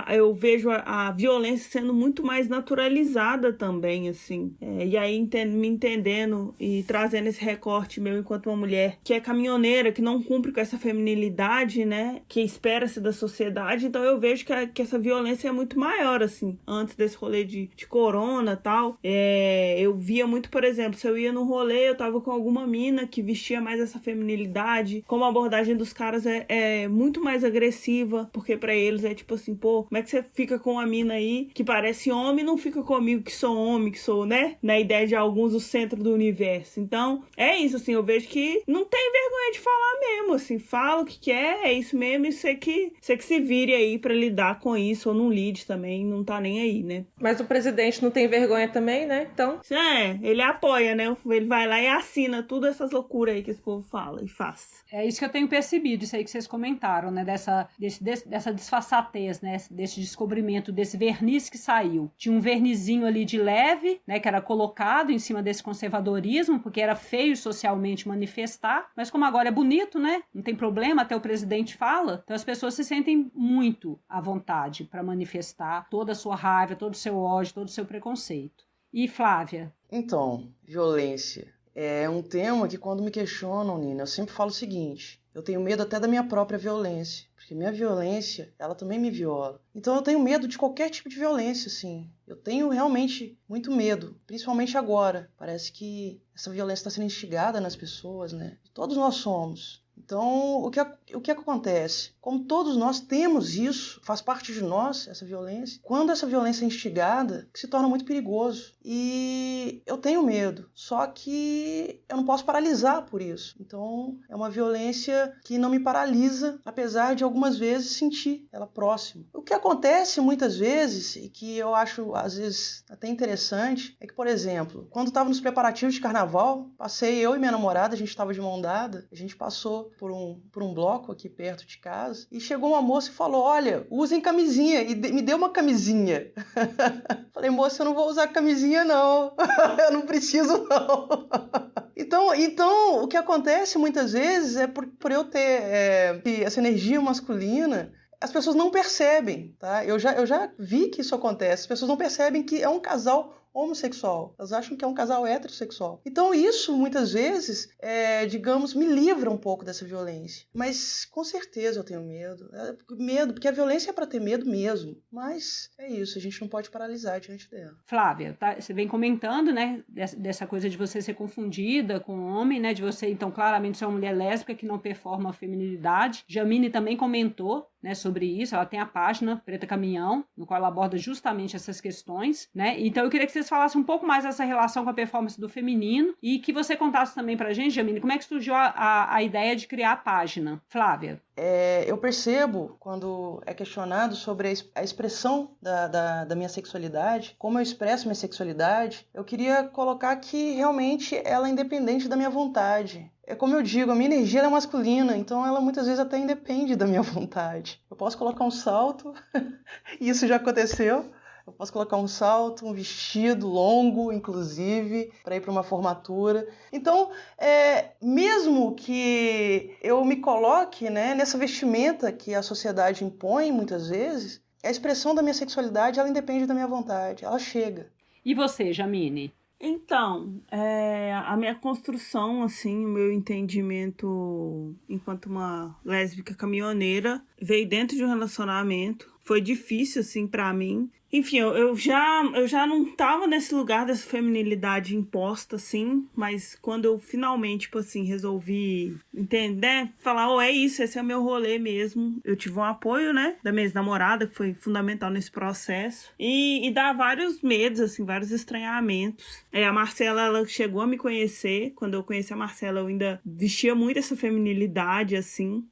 Eu vejo a violência sendo muito mais naturalizada também, assim. E aí, me entendendo e trazendo esse recorte meu enquanto uma mulher que é caminhoneira, que não cumpre com essa feminilidade, né, que espera-se da sociedade, então eu vejo que essa violência é muito maior, assim, antes desse rolê de corona e tal. Eu via muito, por exemplo, se eu ia num rolê, eu tava com alguma mina que vestia mais essa feminilidade, como a abordagem dos caras é muito mais agressiva, porque pra eles é tipo assim, pô, como é que você fica com uma mina aí que parece homem e não fica comigo que sou homem, que sou, né, na ideia de alguns o centro do universo. Então, é isso, assim, eu vejo que não tem vergonha de falar mesmo, assim, fala o que quer, é isso mesmo, e você que se vire aí pra lidar com isso, ou não lide também, não tá nem aí, né? Mas o presidente não tem vergonha também, né? Então... ele apoia, né? Ele vai lá e assina tudo essas loucuras aí que esse povo fala e faz. É isso que eu tenho percebido, isso aí que vocês comentaram, né? Dessa disfarçatez, né? Desse descobrimento, desse verniz que saiu. Tinha um vernizinho ali de leve, né? Que era colocado em cima desse conservadorismo, porque era feio socialmente manifestar, mas como agora é bonito, né? Não tem problema, até o presidente fala. Então as pessoas se sentem muito à vontade para manifestar toda a sua raiva, todo o seu ódio, todo o seu preconceito. E Flávia? Então, violência é um tema que quando me questionam, Nina, eu sempre falo o seguinte: eu tenho medo até da minha própria violência, porque minha violência, ela também me viola. Então eu tenho medo de qualquer tipo de violência, assim. Eu tenho realmente muito medo, principalmente agora. Parece que essa violência está sendo instigada nas pessoas, né? Todos nós somos. Então, o que acontece? Como todos nós temos isso, faz parte de nós, essa violência, quando essa violência é instigada, se torna muito perigoso. E eu tenho medo, só que eu não posso paralisar por isso. Então, é uma violência que não me paralisa, apesar de algumas vezes sentir ela próxima. O que acontece muitas vezes, e que eu acho, às vezes, até interessante, é que, por exemplo, quando estava nos preparativos de carnaval, passei eu e minha namorada, a gente estava de mão dada, a gente passou por um bloco aqui perto de casa, e chegou uma moça e falou: olha, usem camisinha, e me deu uma camisinha. Falei: moça, eu não vou usar camisinha não, eu não preciso não. Então, o que acontece muitas vezes é por eu ter essa energia masculina, as pessoas não percebem, tá? Eu já vi que isso acontece, as pessoas não percebem que é um casal homossexual, elas acham que é um casal heterossexual. Então isso, muitas vezes, digamos, me livra um pouco dessa violência. Mas, com certeza, eu tenho medo. Medo, porque a violência é para ter medo mesmo. Mas é isso, a gente não pode paralisar diante dela. Flávia, tá? Você vem comentando, né, dessa coisa de você ser confundida com o homem, né, de você, então, claramente ser uma mulher lésbica que não performa a feminilidade. Jamine também comentou, né, sobre isso. Ela tem a página Preta Caminhão, no qual ela aborda justamente essas questões, né? Então eu queria que vocês falassem um pouco mais dessa relação com a performance do feminino e que você contasse também pra gente, Jamine, como é que surgiu a ideia de criar a página. Flávia? Eu percebo, quando é questionado sobre a expressão da minha sexualidade, como eu expresso minha sexualidade, eu queria colocar que realmente ela é independente da minha vontade. É como eu digo, a minha energia é masculina, então ela muitas vezes até independe da minha vontade. Eu posso colocar um salto, e isso já aconteceu. Eu posso colocar um salto, um vestido longo, inclusive, para ir para uma formatura. Então, mesmo que eu me coloque, né, nessa vestimenta que a sociedade impõe muitas vezes, a expressão da minha sexualidade, ela independe da minha vontade, ela chega. E você, Jamine? Então, a minha construção, assim, o meu entendimento enquanto uma lésbica caminhoneira veio dentro de um relacionamento. Foi difícil, assim, pra mim, Enfim, eu já não tava nesse lugar dessa feminilidade imposta, assim, mas quando eu finalmente, tipo assim, resolvi entender, falar, é isso, esse é o meu rolê mesmo. Eu tive um apoio, né, da minha ex-namorada, que foi fundamental nesse processo. E dá vários medos, assim, vários estranhamentos. A Marcela, ela chegou a me conhecer. Quando eu conheci a Marcela, eu ainda vestia muito essa feminilidade, assim.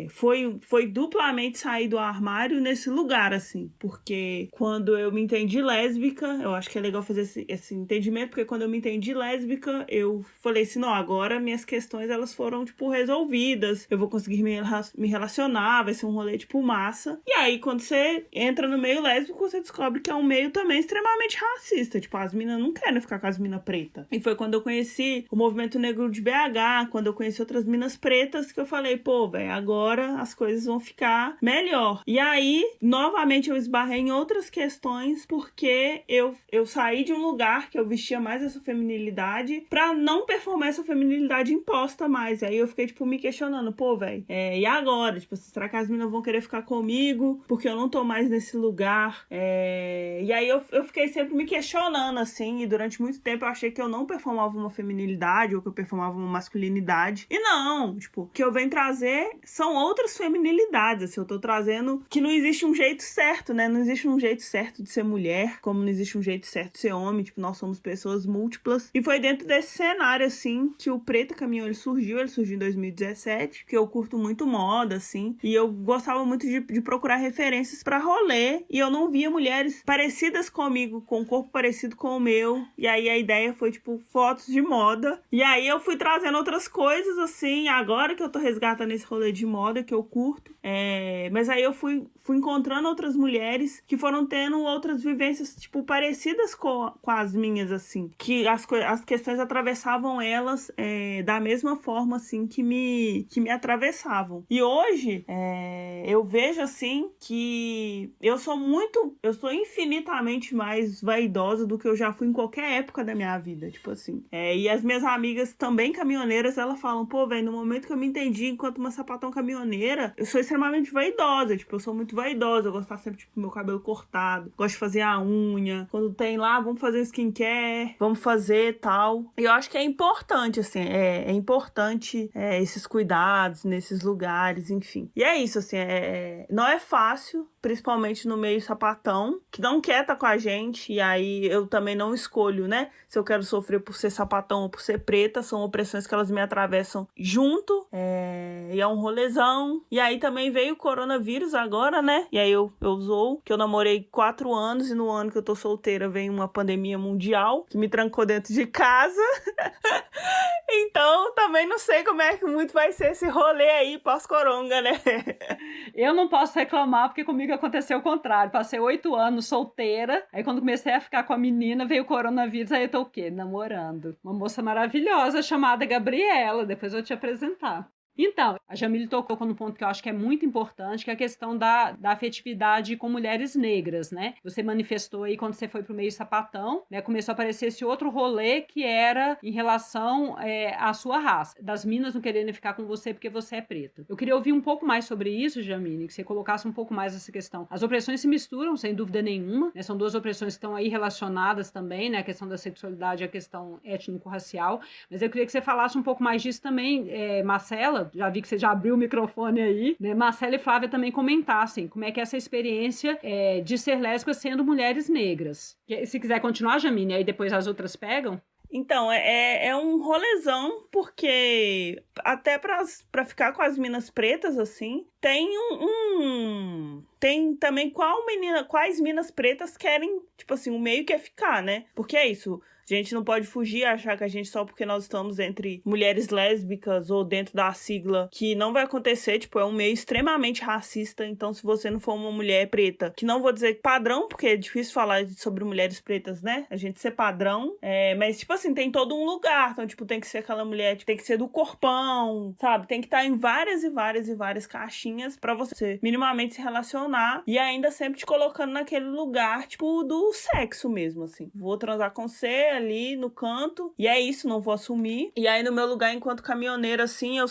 Foi duplamente sair do armário nesse lugar, assim, porque quando eu me entendi lésbica, eu acho que é legal fazer esse entendimento, porque quando eu me entendi lésbica, eu falei assim, não, agora minhas questões, elas foram, tipo, resolvidas, eu vou conseguir me relacionar, vai ser um rolê, tipo, massa. E aí, quando você entra no meio lésbico, você descobre que é um meio também extremamente racista, tipo, as minas não querem ficar com as minas pretas. E foi quando eu conheci o movimento negro de BH, quando eu conheci outras minas pretas, que eu falei, pô, velho, agora as coisas vão ficar melhor. E aí, novamente, eu esbarrei em outras questões, porque eu saí de um lugar que eu vestia mais essa feminilidade pra não performar essa feminilidade imposta mais. Aí eu fiquei, tipo, me questionando, pô, velho, e agora? Tipo, será que as meninas vão querer ficar comigo? Porque eu não tô mais nesse lugar. E aí eu fiquei sempre me questionando, assim, e durante muito tempo eu achei que eu não performava uma feminilidade ou que eu performava uma masculinidade. E não, tipo, o que eu venho trazer são outras feminilidades, assim, eu tô trazendo que não existe um jeito certo, né? Não existe um jeito certo de ser mulher, como não existe um jeito certo de ser homem, tipo, nós somos pessoas múltiplas. E foi dentro desse cenário, assim, que o Preta Caminhão, ele surgiu em 2017, que eu curto muito moda, assim, e eu gostava muito de procurar referências pra rolê, e eu não via mulheres parecidas comigo, com um corpo parecido com o meu, e aí a ideia foi, tipo, fotos de moda, e aí eu fui trazendo outras coisas, assim, agora que eu tô resgatando esse rolê de moda, que eu curto, mas aí eu fui encontrando outras mulheres que foram tendo outras vivências, tipo, parecidas com as minhas, assim. Que as questões atravessavam elas da mesma forma, assim, que me atravessavam. E hoje, eu vejo, assim, que eu sou infinitamente mais vaidosa do que eu já fui em qualquer época da minha vida, tipo assim. E as minhas amigas também caminhoneiras, elas falam, pô, velho, no momento que eu me entendi enquanto uma sapatão caminhoneira, eu sou extremamente vaidosa, tipo, eu sou muito vaidosa, eu gosto de estar sempre, tipo, com meu cabelo cortado, gosto de fazer a unha, quando tem lá, vamos fazer skincare, vamos fazer tal. E eu acho que é importante, assim, é importante esses cuidados nesses lugares, enfim. E é isso, assim, não é fácil, principalmente no meio sapatão, que não quer estar com a gente, e aí eu também não escolho, né, se eu quero sofrer por ser sapatão ou por ser preta, são opressões que elas me atravessam junto, e é um rolezão. E aí também veio o coronavírus agora, né, e aí eu usou, que eu namorei 4 anos, e no ano que eu tô solteira veio uma pandemia mundial, que me trancou dentro de casa. Então, também não sei como é que muito vai ser esse rolê aí pós-coronga, né? Eu não posso reclamar, porque comigo aconteceu o contrário. Passei 8 anos solteira, aí quando comecei a ficar com a menina, veio o coronavírus, aí eu tô o quê? Namorando. Uma moça maravilhosa chamada Gabriela, depois eu vou te apresentar. Então, a Jamile tocou no ponto que eu acho que é muito importante, que é a questão da afetividade com mulheres negras, né? Você manifestou aí quando você foi pro meio sapatão, né? Começou a aparecer esse outro rolê que era em relação à sua raça, das minas não querendo ficar com você porque você é preta. Eu queria ouvir um pouco mais sobre isso, Jamile, que você colocasse um pouco mais essa questão. As opressões se misturam, sem dúvida nenhuma, né? São duas opressões que estão aí relacionadas também, né? A questão da sexualidade e a questão étnico-racial, mas eu queria que você falasse um pouco mais disso também, Marcela. Já vi que você já abriu o microfone aí, né? Marcela e Flávia também comentassem como é que é essa experiência de ser lésbica sendo mulheres negras. Se quiser continuar, Jamine, aí depois as outras pegam. Então, é um rolezão, porque até pra ficar com as minas pretas, assim, tem tem também quais minas pretas querem, tipo assim, o meio quer ficar, né? Porque é isso, a gente não pode fugir e achar que a gente, só porque nós estamos entre mulheres lésbicas ou dentro da sigla, que não vai acontecer, tipo, é um meio extremamente racista, então se você não for uma mulher preta, que não vou dizer padrão, porque é difícil falar sobre mulheres pretas, né? A gente ser padrão, mas, tipo assim, tem todo um lugar, então, tipo, tem que ser aquela mulher, tipo, tem que ser do corpão, sabe? Tem que estar em várias e várias e várias caixinhas pra você minimamente se relacionar e ainda sempre te colocando naquele lugar, tipo, do sexo mesmo, assim. Vou transar com você, ali no canto, e é isso, não vou assumir. E aí no meu lugar enquanto caminhoneira, assim, eu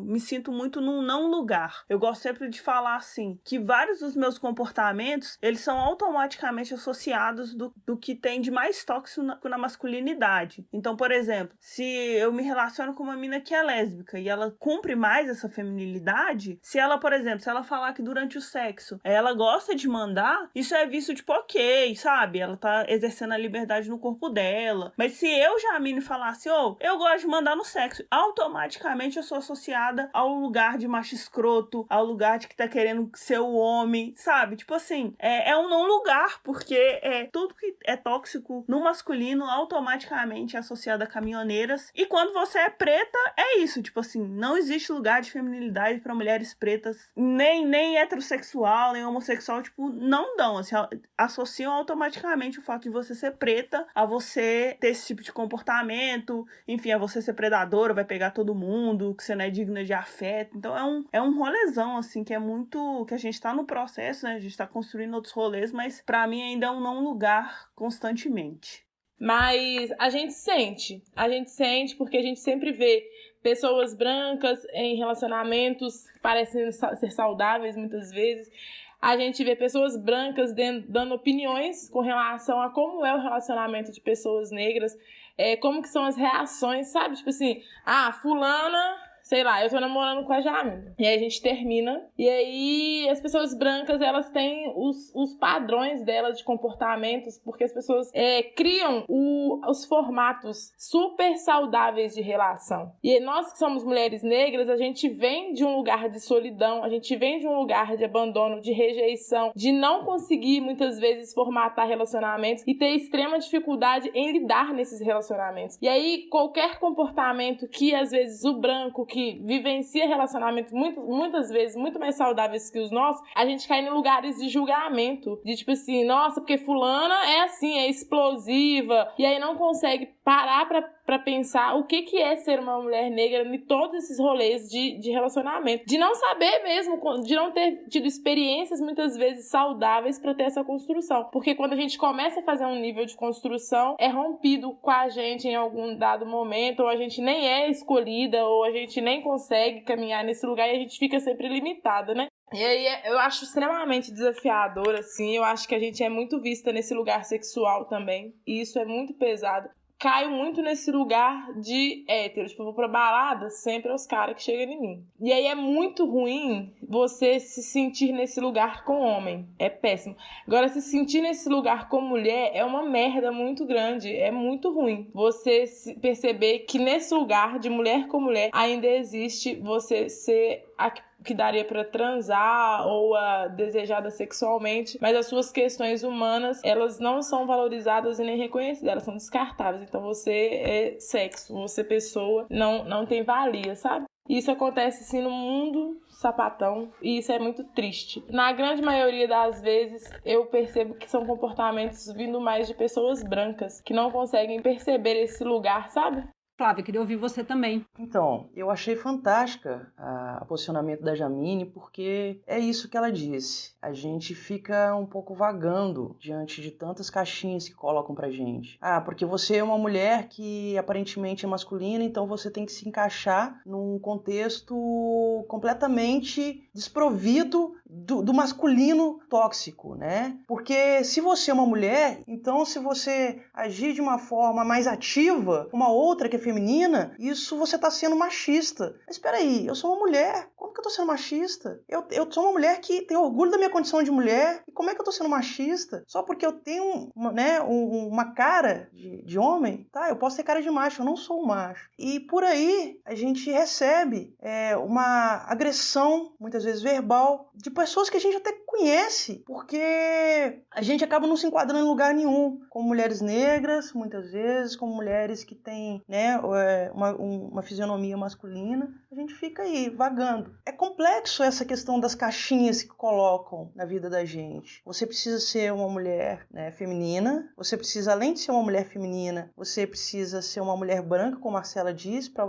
me sinto muito num não lugar. Eu gosto sempre de falar assim, que vários dos meus comportamentos, eles são automaticamente associados do que tem de mais tóxico na masculinidade. Então, por exemplo, se eu me relaciono com uma mina que é lésbica e ela cumpre mais essa feminilidade, se ela, por exemplo, se ela falar que durante o sexo ela gosta de mandar, isso é visto tipo ok, sabe? Ela tá exercendo a liberdade no corpo dela. Mas se eu, Jamine, falasse, eu gosto de mandar no sexo, automaticamente eu sou associada ao lugar de macho escroto, ao lugar de que tá querendo ser o homem, sabe? Tipo assim, é um não lugar, porque tudo que é tóxico no masculino automaticamente é associado a caminhoneiras. E quando você é preta, é isso, tipo assim, não existe lugar de feminilidade pra mulheres pretas, nem heterossexual, nem homossexual, tipo, não dão, assim, associam automaticamente o fato de você ser preta a você ter esse tipo de comportamento, enfim, a você ser predadora, vai pegar todo mundo, que você não é digna de afeto. Então é um rolezão, assim, que é muito, que a gente tá no processo, né, a gente tá construindo outros rolês, mas pra mim ainda é um não lugar constantemente. Mas a gente sente porque a gente sempre vê pessoas brancas em relacionamentos que parecem ser saudáveis muitas vezes. A gente vê pessoas brancas dando opiniões com relação a como é o relacionamento de pessoas negras, como que são as reações, sabe? Tipo assim, fulana, sei lá, eu tô namorando com a Jamine. E aí a gente termina. E aí as pessoas brancas, elas têm os padrões delas de comportamentos, porque as pessoas criam os formatos super saudáveis de relação. E nós que somos mulheres negras, a gente vem de um lugar de solidão, a gente vem de um lugar de abandono, de rejeição, de não conseguir muitas vezes formatar relacionamentos e ter extrema dificuldade em lidar nesses relacionamentos. E aí qualquer comportamento que às vezes o branco que vivencia relacionamentos muitas vezes muito mais saudáveis que os nossos, a gente cai em lugares de julgamento, de tipo assim, nossa, porque fulana é assim, é explosiva, e aí não consegue parar pra pensar o que é ser uma mulher negra em todos esses rolês de relacionamento, de não saber mesmo, de não ter tido experiências muitas vezes saudáveis pra ter essa construção, porque quando a gente começa a fazer um nível de construção, é rompido com a gente em algum dado momento, ou a gente nem é escolhida, ou a gente nem consegue caminhar nesse lugar e a gente fica sempre limitada, né? E aí eu acho extremamente desafiador, assim, eu acho que a gente é muito vista nesse lugar sexual também, e isso é muito pesado. Caio muito nesse lugar de hétero, tipo, eu vou pra balada, sempre é os caras que chegam em mim. E aí é muito ruim você se sentir nesse lugar com homem, é péssimo. Agora, se sentir nesse lugar com mulher é uma merda muito grande, é muito ruim. Você perceber que nesse lugar de mulher com mulher ainda existe você ser a que daria pra transar ou a desejada sexualmente, mas as suas questões humanas, elas não são valorizadas e nem reconhecidas, elas são descartáveis. Então você é sexo, você pessoa, não tem valia, sabe? Isso acontece assim no mundo sapatão e isso é muito triste. Na grande maioria das vezes eu percebo que são comportamentos vindo mais de pessoas brancas que não conseguem perceber esse lugar, sabe? Flávia, queria ouvir você também. Então, eu achei fantástica o posicionamento da Jamine, porque é isso que ela disse. A gente fica um pouco vagando diante de tantas caixinhas que colocam pra gente. Porque você é uma mulher que aparentemente é masculina, então você tem que se encaixar num contexto completamente desprovido do masculino tóxico, né? Porque se você é uma mulher, então se você agir de uma forma mais ativa, uma outra que é feminina, isso você tá sendo machista. Mas espera aí, eu sou uma mulher, como que eu tô sendo machista? Eu sou uma mulher que tem orgulho da minha condição de mulher, e como é que eu tô sendo machista? Só porque eu tenho uma cara de homem, tá? Eu posso ter cara de macho, eu não sou um macho. E por aí a gente recebe uma agressão, muitas vezes verbal, de pessoas que a gente até conhece, porque a gente acaba não se enquadrando em lugar nenhum, como mulheres negras, muitas vezes, como mulheres que têm, né, uma fisionomia masculina, a gente fica aí vagando. É complexo essa questão das caixinhas que colocam na vida da gente. Você precisa ser uma mulher, né, feminina, você precisa, além de ser uma mulher feminina, você precisa ser uma mulher branca, como a Marcela diz, para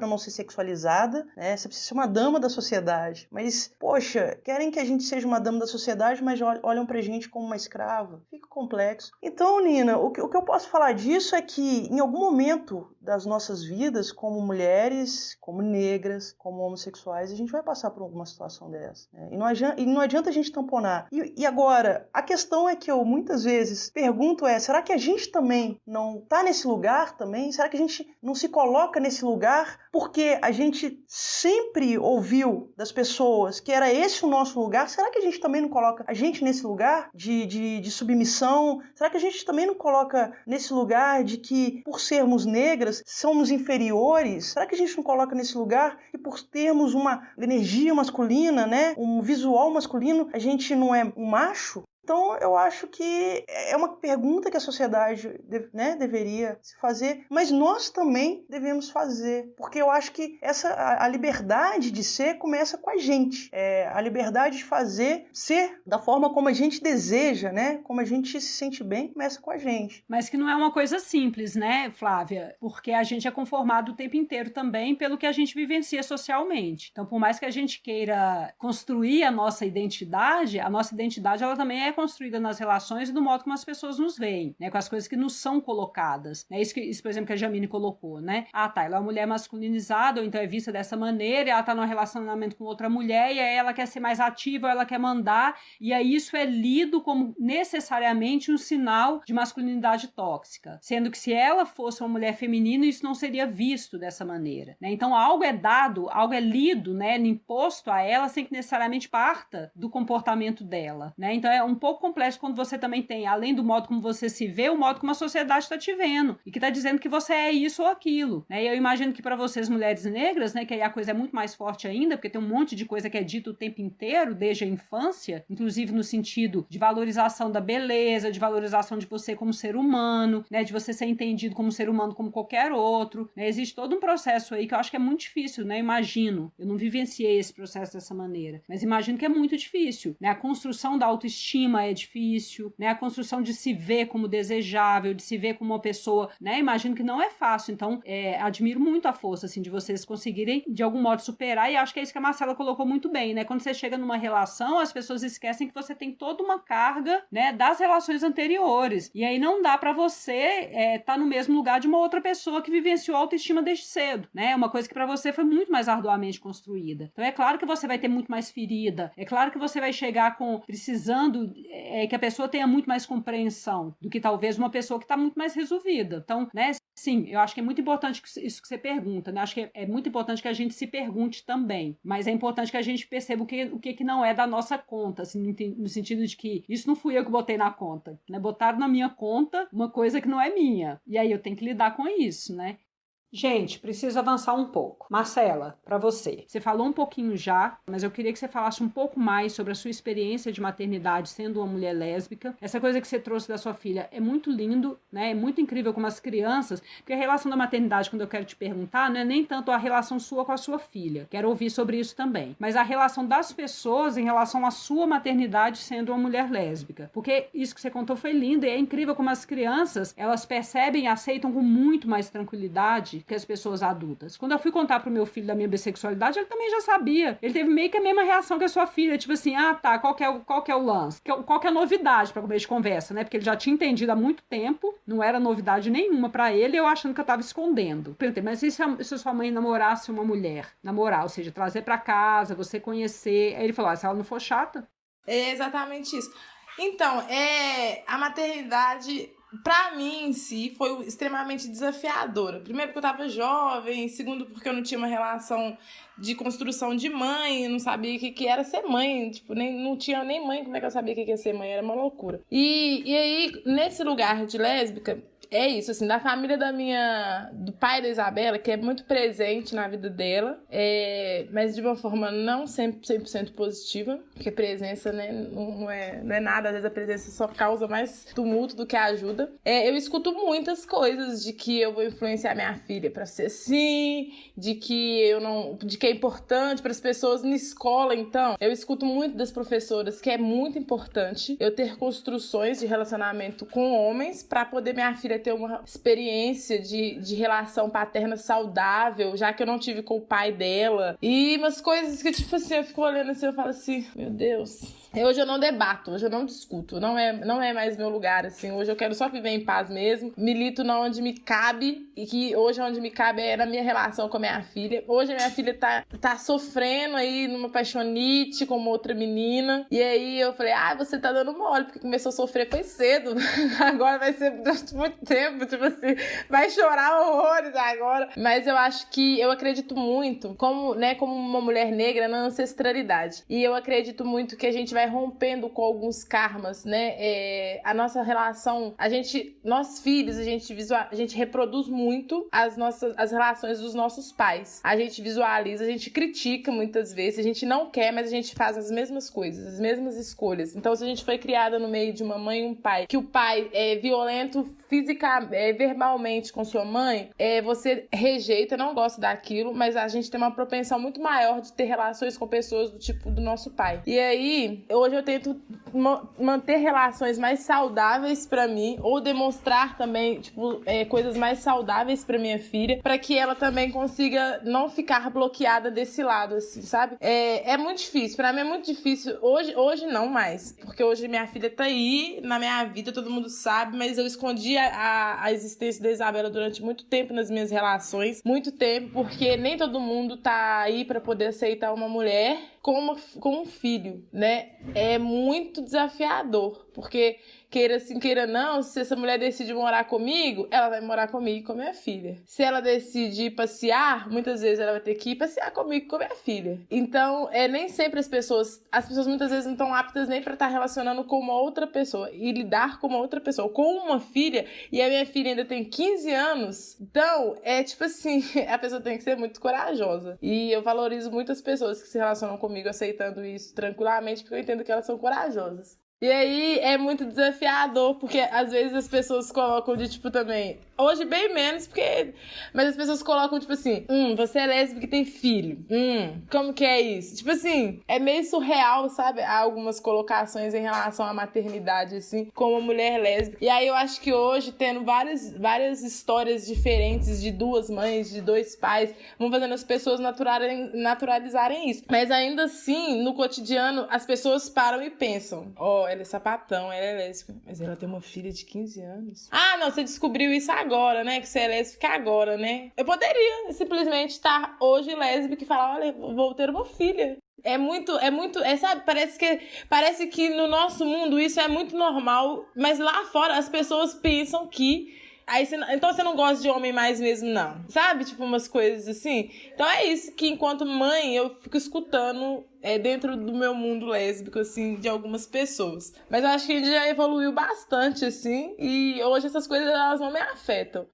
não ser sexualizada, né? Você precisa ser uma dama da sociedade. Mas, poxa, dia querem que a gente seja uma dama da sociedade, mas olham pra gente como uma escrava. Fica complexo. Então, Nina, o que eu posso falar disso é que em algum momento das nossas vidas, como mulheres, como negras, como homossexuais, a gente vai passar por alguma situação dessa, né? E não adianta a gente tamponar. E agora, a questão é que eu muitas vezes pergunto será que a gente também não tá nesse lugar também? Será que a gente não se coloca nesse lugar porque a gente sempre ouviu das pessoas que era esse o nosso lugar? Será que a gente também não coloca a gente nesse lugar de submissão? Será que a gente também não coloca nesse lugar de que, por sermos negras, somos inferiores? Será que a gente não coloca nesse lugar que, por termos uma energia masculina, né, um visual masculino, a gente não é um macho? Então, eu acho que é uma pergunta que a sociedade deveria se fazer, mas nós também devemos fazer, porque eu acho que a liberdade de ser começa com a gente. A liberdade de fazer, ser da forma como a gente deseja, né? Como a gente se sente bem, começa com a gente. Mas que não é uma coisa simples, né, Flávia? Porque a gente é conformado o tempo inteiro também pelo que a gente vivencia socialmente. Então, por mais que a gente queira construir a nossa identidade ela também é construída nas relações e do modo como as pessoas nos veem, né? Com as coisas que nos são colocadas, né? Isso, por exemplo, que a Jamine colocou, né? Ela é uma mulher masculinizada, ou então é vista dessa maneira, e ela tá num relacionamento com outra mulher, e aí ela quer ser mais ativa, ou ela quer mandar, e aí isso é lido como necessariamente um sinal de masculinidade tóxica, sendo que se ela fosse uma mulher feminina, isso não seria visto dessa maneira, né? Então algo é dado, algo é lido, né? Imposto a ela, sem que necessariamente parta do comportamento dela, né? Então é um pouco complexo quando você também tem, além do modo como você se vê, o modo como a sociedade está te vendo e que está dizendo que você é isso ou aquilo, né? E eu imagino que para vocês, mulheres negras, né, que aí a coisa é muito mais forte ainda, porque tem um monte de coisa que é dito o tempo inteiro, desde a infância, inclusive no sentido de valorização da beleza, de valorização de você como ser humano, né, de você ser entendido como ser humano como qualquer outro, né? Existe todo um processo aí que eu acho que é muito difícil, né? Imagino, eu não vivenciei esse processo dessa maneira, mas imagino que é muito difícil, né? A construção da autoestima é difícil, né? A construção de se ver como desejável, de se ver como uma pessoa, né? Imagino que não é fácil, então admiro muito a força, assim, de vocês conseguirem, de algum modo, superar, e acho que é isso que a Marcela colocou muito bem, né? Quando você chega numa relação, as pessoas esquecem que você tem toda uma carga, né, das relações anteriores, e aí não dá pra você tá no mesmo lugar de uma outra pessoa que vivenciou a autoestima desde cedo, né? Uma coisa que pra você foi muito mais arduamente construída. Então é claro que você vai ter muito mais ferida, é claro que você vai chegar precisando que a pessoa tenha muito mais compreensão do que talvez uma pessoa que está muito mais resolvida. Então, né, sim, eu acho que é muito importante isso que você pergunta, né? Acho que é muito importante que a gente se pergunte também, mas é importante que a gente perceba o que não é da nossa conta, assim, no sentido de que isso não fui eu que botei na conta, né? Botaram na minha conta uma coisa que não é minha, e aí eu tenho que lidar com isso, né? Gente, preciso avançar um pouco. Marcela, para você. Você falou um pouquinho já, mas eu queria que você falasse um pouco mais sobre a sua experiência de maternidade sendo uma mulher lésbica. Essa coisa que você trouxe da sua filha é muito lindo, né? É muito incrível como as crianças, porque a relação da maternidade, quando eu quero te perguntar, não é nem tanto a relação sua com a sua filha. Quero ouvir sobre isso também. Mas a relação das pessoas em relação à sua maternidade sendo uma mulher lésbica. Porque isso que você contou foi lindo e é incrível como as crianças, elas percebem e aceitam com muito mais tranquilidade que as pessoas adultas. Quando eu fui contar pro meu filho da minha bissexualidade, ele também já sabia. Ele teve meio que a mesma reação que a sua filha, tipo assim, tá, qual que é o lance? Qual que é a novidade pra começo de conversa, né? Porque ele já tinha entendido há muito tempo, não era novidade nenhuma pra ele, eu achando que eu tava escondendo. Perguntei, mas e se a sua mãe namorasse uma mulher? Namorar, ou seja, trazer pra casa, você conhecer. Aí ele falou, se ela não for chata. É exatamente isso. Então, a maternidade, pra mim em si, foi extremamente desafiadora. Primeiro porque eu tava jovem, segundo porque eu não tinha uma relação de construção de mãe, eu não sabia o que era ser mãe, tipo, não tinha nem mãe, como é que eu sabia o que ia ser mãe? Era uma loucura. E aí, nesse lugar de lésbica, é isso, assim, da família do pai da Isabela, que é muito presente na vida dela, mas de uma forma não 100% positiva, porque presença, né, não é nada, às vezes a presença só causa mais tumulto do que ajuda. Eu escuto muitas coisas de que eu vou influenciar minha filha pra ser assim, de que é importante para as pessoas na escola, então. Eu escuto muito das professoras que é muito importante eu ter construções de relacionamento com homens para poder minha filha ter uma experiência de relação paterna saudável, já que eu não tive com o pai dela. E umas coisas que, tipo assim, eu fico olhando assim, eu falo assim, meu Deus. Hoje eu não debato, hoje eu não discuto, não é mais meu lugar, assim. Hoje eu quero só viver em paz mesmo. Milito na onde me cabe, e que hoje onde me cabe é na minha relação com a minha filha. Hoje a minha filha tá sofrendo aí numa paixonite com uma outra menina. E aí eu falei, você tá dando mole, porque começou a sofrer foi cedo. Agora vai ser durante muito tempo, tipo assim, vai chorar horrores agora. Mas eu acho que eu acredito muito, como uma mulher negra, na ancestralidade. E eu acredito muito que a gente vai rompendo com alguns karmas, né? A nossa relação, nós filhos, a gente reproduz muito as relações dos nossos pais. A gente visualiza, a gente critica muitas vezes, a gente não quer, mas a gente faz as mesmas coisas, as mesmas escolhas. Então, se a gente foi criada no meio de uma mãe e um pai, que o pai é violento verbalmente com sua mãe, você rejeita, não gosta daquilo, mas a gente tem uma propensão muito maior de ter relações com pessoas do tipo do nosso pai. E aí, hoje eu tento manter relações mais saudáveis pra mim, ou demonstrar também, coisas mais saudáveis pra minha filha, pra que ela também consiga não ficar bloqueada desse lado, assim, sabe? É muito difícil, pra mim é muito difícil. Hoje não mais, porque hoje minha filha tá aí na minha vida, todo mundo sabe, mas eu escondi a existência da Isabela durante muito tempo nas minhas relações, muito tempo, porque nem todo mundo tá aí pra poder aceitar uma mulher com um filho, né? É muito desafiador, porque queira sim, queira não, se essa mulher decide morar comigo, ela vai morar comigo e com a minha filha. Se ela decide ir passear, muitas vezes ela vai ter que ir passear comigo e com a minha filha. Então, nem sempre as pessoas muitas vezes não estão aptas nem pra estar relacionando com uma outra pessoa e lidar com uma outra pessoa, com uma filha, e a minha filha ainda tem 15 anos. Então, tipo assim, a pessoa tem que ser muito corajosa. E eu valorizo muito as pessoas que se relacionam comigo aceitando isso tranquilamente, porque eu entendo que elas são corajosas. E aí é muito desafiador, porque às vezes as pessoas colocam de também, hoje bem menos, mas as pessoas colocam assim, você é lésbica e tem filho, como que é isso? Tipo assim, é meio surreal, sabe? Há algumas colocações em relação à maternidade, assim, como uma mulher lésbica. E aí eu acho que hoje, tendo várias histórias diferentes de duas mães, de dois pais, vão fazendo as pessoas naturalizarem isso. Mas ainda assim, no cotidiano, as pessoas param e pensam, ela é sapatão, ela é lésbica, mas ela tem uma filha de 15 anos. Não, você descobriu isso agora, né? Que você é lésbica agora, né? Eu poderia simplesmente estar hoje lésbica e falar, olha, vou ter uma filha. Sabe, parece que no nosso mundo isso é muito normal, mas lá fora as pessoas pensam que então você não gosta de homem mais mesmo, não. Sabe? Umas coisas assim. Então é isso que, enquanto mãe, eu fico escutando dentro do meu mundo lésbico, assim, de algumas pessoas. Mas eu acho que a gente já evoluiu bastante, assim, e hoje essas coisas, elas não me afetam.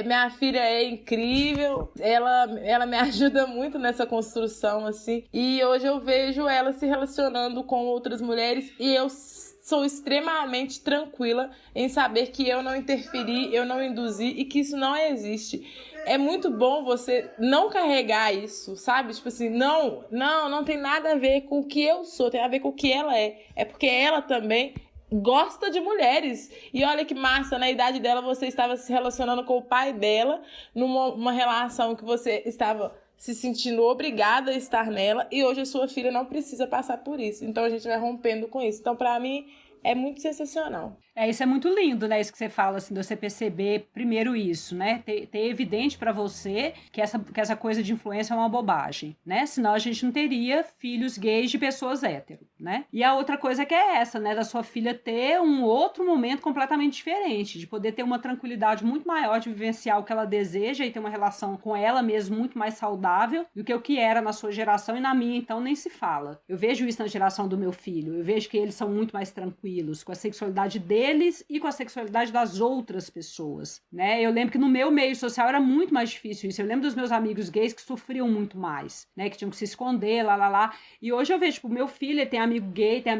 Minha filha é incrível, ela me ajuda muito nessa construção, assim, e hoje eu vejo ela se relacionando com outras mulheres e eu sou extremamente tranquila em saber que eu não interferi, eu não induzi e que isso não existe. É muito bom você não carregar isso, sabe? Não tem nada a ver com o que eu sou, tem a ver com o que ela é. É porque ela também gosta de mulheres. E olha que massa, na idade dela você estava se relacionando com o pai dela, numa relação que você estava se sentindo obrigada a estar nela, e hoje a sua filha não precisa passar por isso. Então a gente vai rompendo com isso. Então, pra mim, é muito sensacional. Isso é muito lindo, né? Isso que você fala, assim, de você perceber primeiro isso, né? Ter evidente pra você que essa coisa de influência é uma bobagem, né? Senão a gente não teria filhos gays de pessoas hétero, né? E a outra coisa que é essa, né? Da sua filha ter um outro momento completamente diferente, de poder ter uma tranquilidade muito maior de vivenciar o que ela deseja e ter uma relação com ela mesmo muito mais saudável do que o que era na sua geração, e na minha, então, nem se fala. Eu vejo isso na geração do meu filho, eu vejo que eles são muito mais tranquilos com a sexualidade deles e com a sexualidade das outras pessoas, né? Eu lembro que no meu meio social era muito mais difícil isso. Eu lembro dos meus amigos gays que sofriam muito mais, né? Que tinham que se esconder, lá. E hoje eu vejo, meu filho, ele tem amigo gay, tem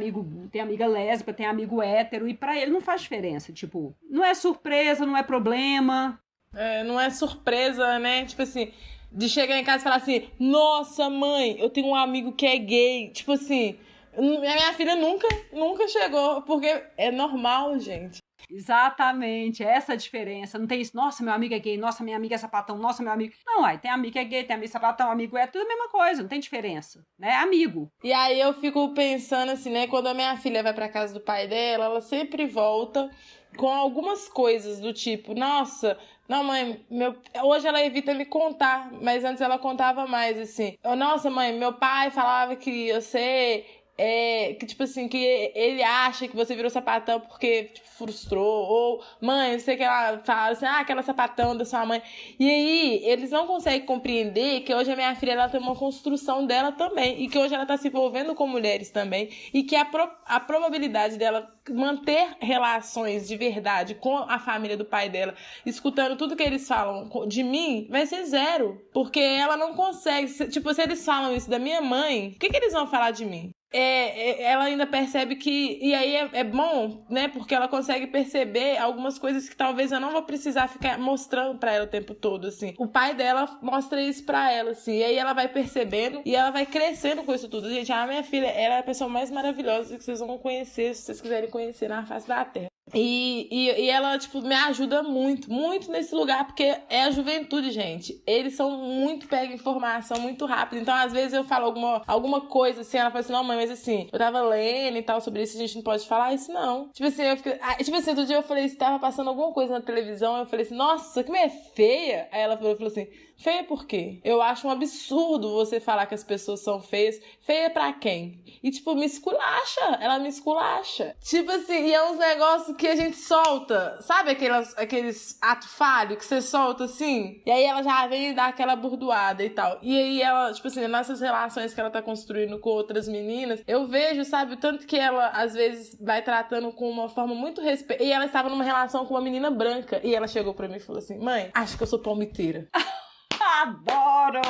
amiga lésbica, tem amigo hétero, e pra ele não faz diferença. Não é surpresa, não é problema. Não é surpresa, né? De chegar em casa e falar assim, nossa, mãe, eu tenho um amigo que é gay. Minha filha nunca chegou, porque é normal, gente. Exatamente, essa é a diferença. Não tem isso, nossa, meu amigo é gay, nossa, minha amiga é sapatão, nossa, meu amigo... Não, aí tem amigo que é gay, tem amigo sapatão, amigo é tudo a mesma coisa, não tem diferença, né? É amigo. E aí eu fico pensando assim, né? Quando a minha filha vai pra casa do pai dela, ela sempre volta com algumas coisas do tipo, nossa... Não, mãe, hoje ela evita me contar, mas antes ela contava mais, assim. Nossa, mãe, meu pai falava que você... que tipo assim, que ele acha que você virou sapatão porque tipo, frustrou, ou mãe, não sei o que ela fala assim, aquela sapatão da sua mãe. E aí, eles não conseguem compreender que hoje a minha filha ela tem uma construção dela também, e que hoje ela tá se envolvendo com mulheres também, e que a probabilidade dela manter relações de verdade com a família do pai dela, escutando tudo que eles falam de mim, vai ser zero, porque ela não consegue, tipo, se eles falam isso da minha mãe, o que eles vão falar de mim? Ela ainda percebe que... E aí é bom, né? Porque ela consegue perceber algumas coisas que talvez eu não vou precisar ficar mostrando pra ela o tempo todo, assim. O pai dela mostra isso pra ela, assim. E aí ela vai percebendo e ela vai crescendo com isso tudo. Gente, a minha filha, ela é a pessoa mais maravilhosa que vocês vão conhecer, se vocês quiserem conhecer na face da terra. E ela, tipo, me ajuda muito, muito nesse lugar, porque é a juventude, gente. Eles são muito pegam informação muito rápido. Então, às vezes, eu falo alguma coisa, assim, ela fala assim, não, mãe, mas assim, eu tava lendo e tal sobre isso, a gente não pode falar isso, não. Tipo assim, outro dia eu falei, tava passando alguma coisa na televisão, eu falei assim, nossa, que mulher feia. Aí ela falou assim, feia por quê? Eu acho um absurdo você falar que as pessoas são feias. Feia pra quem? E, tipo, me esculacha. Ela me esculacha. Tipo assim, e é uns negócios que a gente solta. Sabe aqueles atos falhos que você solta assim? E aí ela já vem dar aquela burdoada e tal. E aí ela, tipo assim, nessas relações que ela tá construindo com outras meninas, eu vejo, sabe, o tanto que ela, às vezes, vai tratando com uma forma muito respeito. E ela estava numa relação com uma menina branca. E ela chegou pra mim e falou assim, mãe, acho que eu sou palmiteira. Adoro!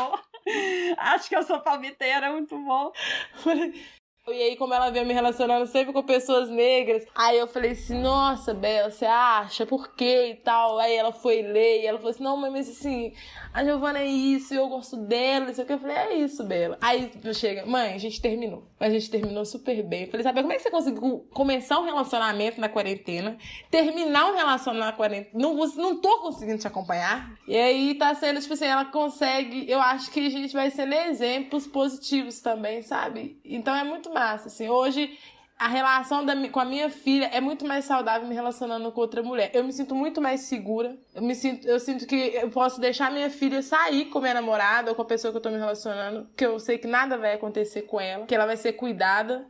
Acho que eu sou palmiteira, é muito bom. E aí, como ela veio me relacionando sempre com pessoas negras, aí eu falei assim, nossa, Bela, você acha? Por quê? E tal. Aí ela foi ler e ela falou assim, não, mas assim, a Giovana é isso, eu gosto dela, isso aqui. Eu falei, é isso, Bela. Aí chega, mãe, a gente terminou. Mas a gente terminou super bem. Eu falei, sabe, como é que você conseguiu começar um relacionamento na quarentena, terminar um relacionamento na quarentena? Não tô conseguindo te acompanhar. E aí tá sendo, tipo assim, ela consegue, eu acho que a gente vai sendo exemplos positivos também, sabe? Então é muito massa, assim, hoje a relação com a minha filha é muito mais saudável me relacionando com outra mulher. Eu me sinto muito mais segura. Eu sinto que eu posso deixar minha filha sair com minha namorada ou com a pessoa que eu tô me relacionando, que eu sei que nada vai acontecer com ela, que ela vai ser cuidada.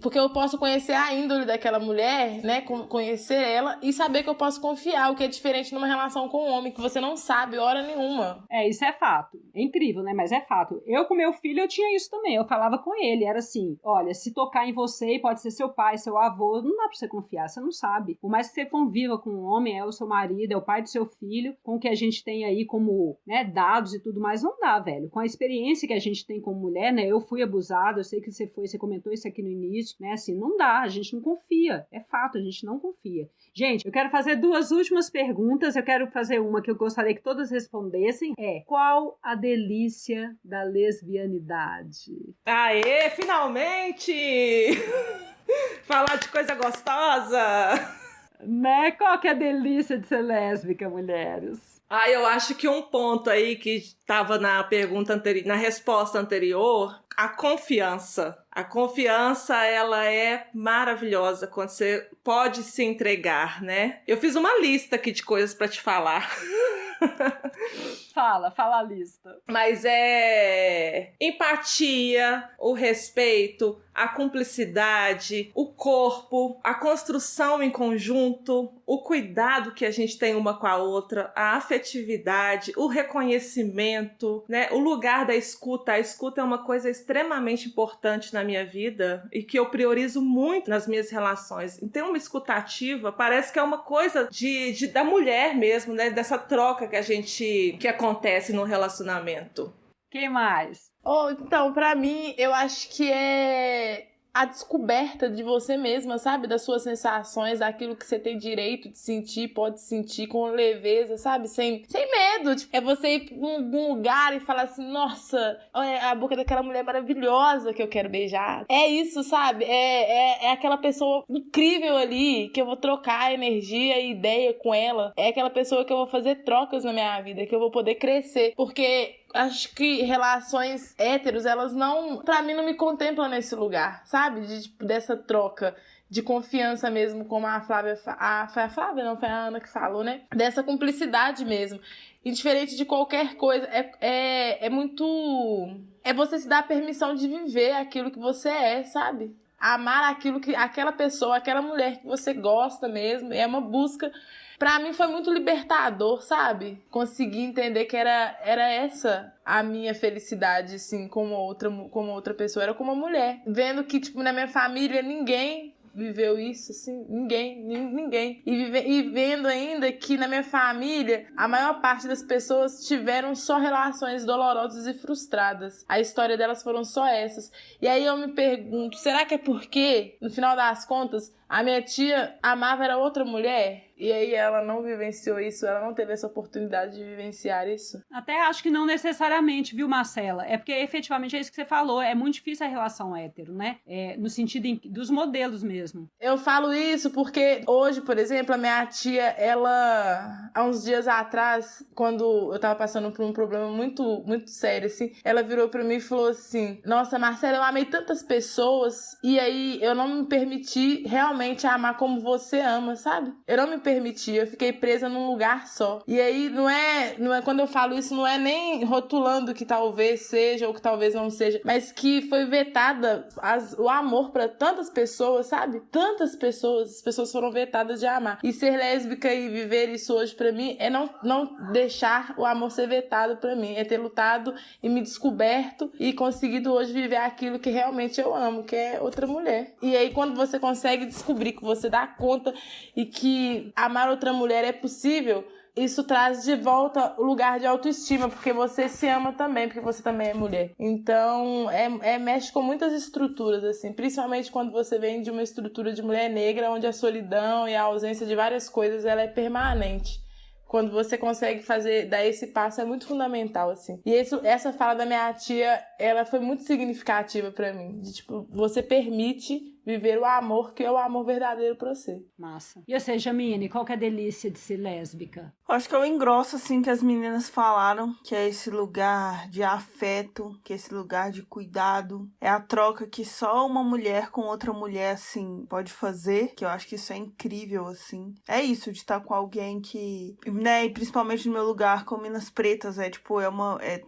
Porque eu posso conhecer a índole daquela mulher, né? Conhecer ela e saber que eu posso confiar, o que é diferente numa relação com um homem, que você não sabe hora nenhuma. Isso é fato. É incrível, né? Mas é fato. Eu com meu filho, eu tinha isso também. Eu falava com ele, era assim, olha, se tocar em você, pode ser seu pai, seu avô, não dá pra você confiar, você não sabe. Por mais que você conviva com um homem, é o seu marido, é o pai do seu filho, com o que a gente tem aí como, né, dados e tudo mais, não dá, velho. Com a experiência que a gente tem como mulher, né, eu fui abusada, eu sei que você comentou isso aqui no início, né, assim, não dá, a gente não confia, é fato, a gente não confia. Gente, eu quero fazer 2 últimas perguntas, eu quero fazer uma que eu gostaria que todas respondessem, qual a delícia da lesbianidade? Aê, finalmente! Falar de coisa gostosa! Né? Qual que é a delícia de ser lésbica, mulheres? Eu acho que um ponto aí que estava na pergunta anterior, na resposta anterior, a confiança. A confiança, ela é maravilhosa quando você pode se entregar, né? Eu fiz uma lista aqui de coisas para te falar. Fala a lista. Mas é empatia, o respeito, a cumplicidade, o corpo, a construção em conjunto, o cuidado que a gente tem uma com a outra, a afetividade, o reconhecimento, né? O lugar da escuta. A escuta é uma coisa extremamente importante na minha vida e que eu priorizo muito nas minhas relações. Então, uma escuta ativa parece que é uma coisa da mulher mesmo, né? Dessa troca que acontece no relacionamento. Quem mais? Então, pra mim, eu acho que é a descoberta de você mesma, sabe? Das suas sensações, daquilo que você tem direito de sentir, pode sentir com leveza, sabe? Sem medo. Tipo, é você ir pra algum lugar e falar assim, nossa, olha a boca daquela mulher maravilhosa que eu quero beijar. É isso, sabe? É aquela pessoa incrível ali que eu vou trocar energia e ideia com ela. É aquela pessoa que eu vou fazer trocas na minha vida, que eu vou poder crescer. Porque acho que relações héteros, elas não, pra mim, não me contemplam nesse lugar, sabe? Tipo, dessa troca de confiança mesmo, como a Flávia, foi a Flávia, não, foi a Ana que falou, né? Dessa cumplicidade mesmo. E diferente de qualquer coisa, é muito... É você se dar a permissão de viver aquilo que você é, sabe? Amar aquilo que aquela pessoa, aquela mulher que você gosta mesmo, é uma busca. Pra mim foi muito libertador, sabe? Conseguir entender que era essa a minha felicidade, assim, como outra pessoa. Era como uma mulher. Vendo que, tipo, na minha família ninguém viveu isso, assim, ninguém. E vendo ainda que na minha família a maior parte das pessoas tiveram só relações dolorosas e frustradas. A história delas foram só essas. E aí eu me pergunto, será que é porque, no final das contas, a minha tia amava era outra mulher? E aí ela não vivenciou isso, ela não teve essa oportunidade de vivenciar isso? Até acho que não necessariamente, viu, Marcela? É porque efetivamente é isso que você falou, é muito difícil a relação hétero, né? No sentido dos modelos mesmo. Eu falo isso porque hoje, por exemplo, a minha tia, ela, há uns dias atrás, quando eu tava passando por um problema muito, muito sério, assim, ela virou pra mim e falou assim, nossa, Marcela, eu amei tantas pessoas e aí eu não me permiti realmente amar como você ama, sabe? Eu não me permiti, eu fiquei presa num lugar só. E aí não é quando eu falo isso, não é nem rotulando que talvez seja ou que talvez não seja, mas que foi vetada o amor pra tantas pessoas, sabe? Tantas pessoas, as pessoas foram vetadas de amar. E ser lésbica e viver isso hoje pra mim é não deixar o amor ser vetado pra mim, é ter lutado e me descoberto e conseguido hoje viver aquilo que realmente eu amo, que é outra mulher. E aí quando você consegue descobrir que você dá conta e que amar outra mulher é possível, isso traz de volta o lugar de autoestima, porque você se ama também, porque você também é mulher. Então, mexe com muitas estruturas, assim, principalmente quando você vem de uma estrutura de mulher negra, onde a solidão e a ausência de várias coisas, ela é permanente. Quando você consegue dar esse passo, é muito fundamental, assim. E essa fala da minha tia, ela foi muito significativa pra mim. De, tipo, você permite viver o amor que é o amor verdadeiro pra você. Massa. E você, Jamine, qual que é a delícia de ser lésbica? Acho que eu engrosso, assim, que as meninas falaram, que é esse lugar de afeto, que é esse lugar de cuidado. É a troca que só uma mulher com outra mulher, assim, pode fazer, que eu acho que isso é incrível, assim. É isso, de estar com alguém que, né, e principalmente no meu lugar, com minas pretas,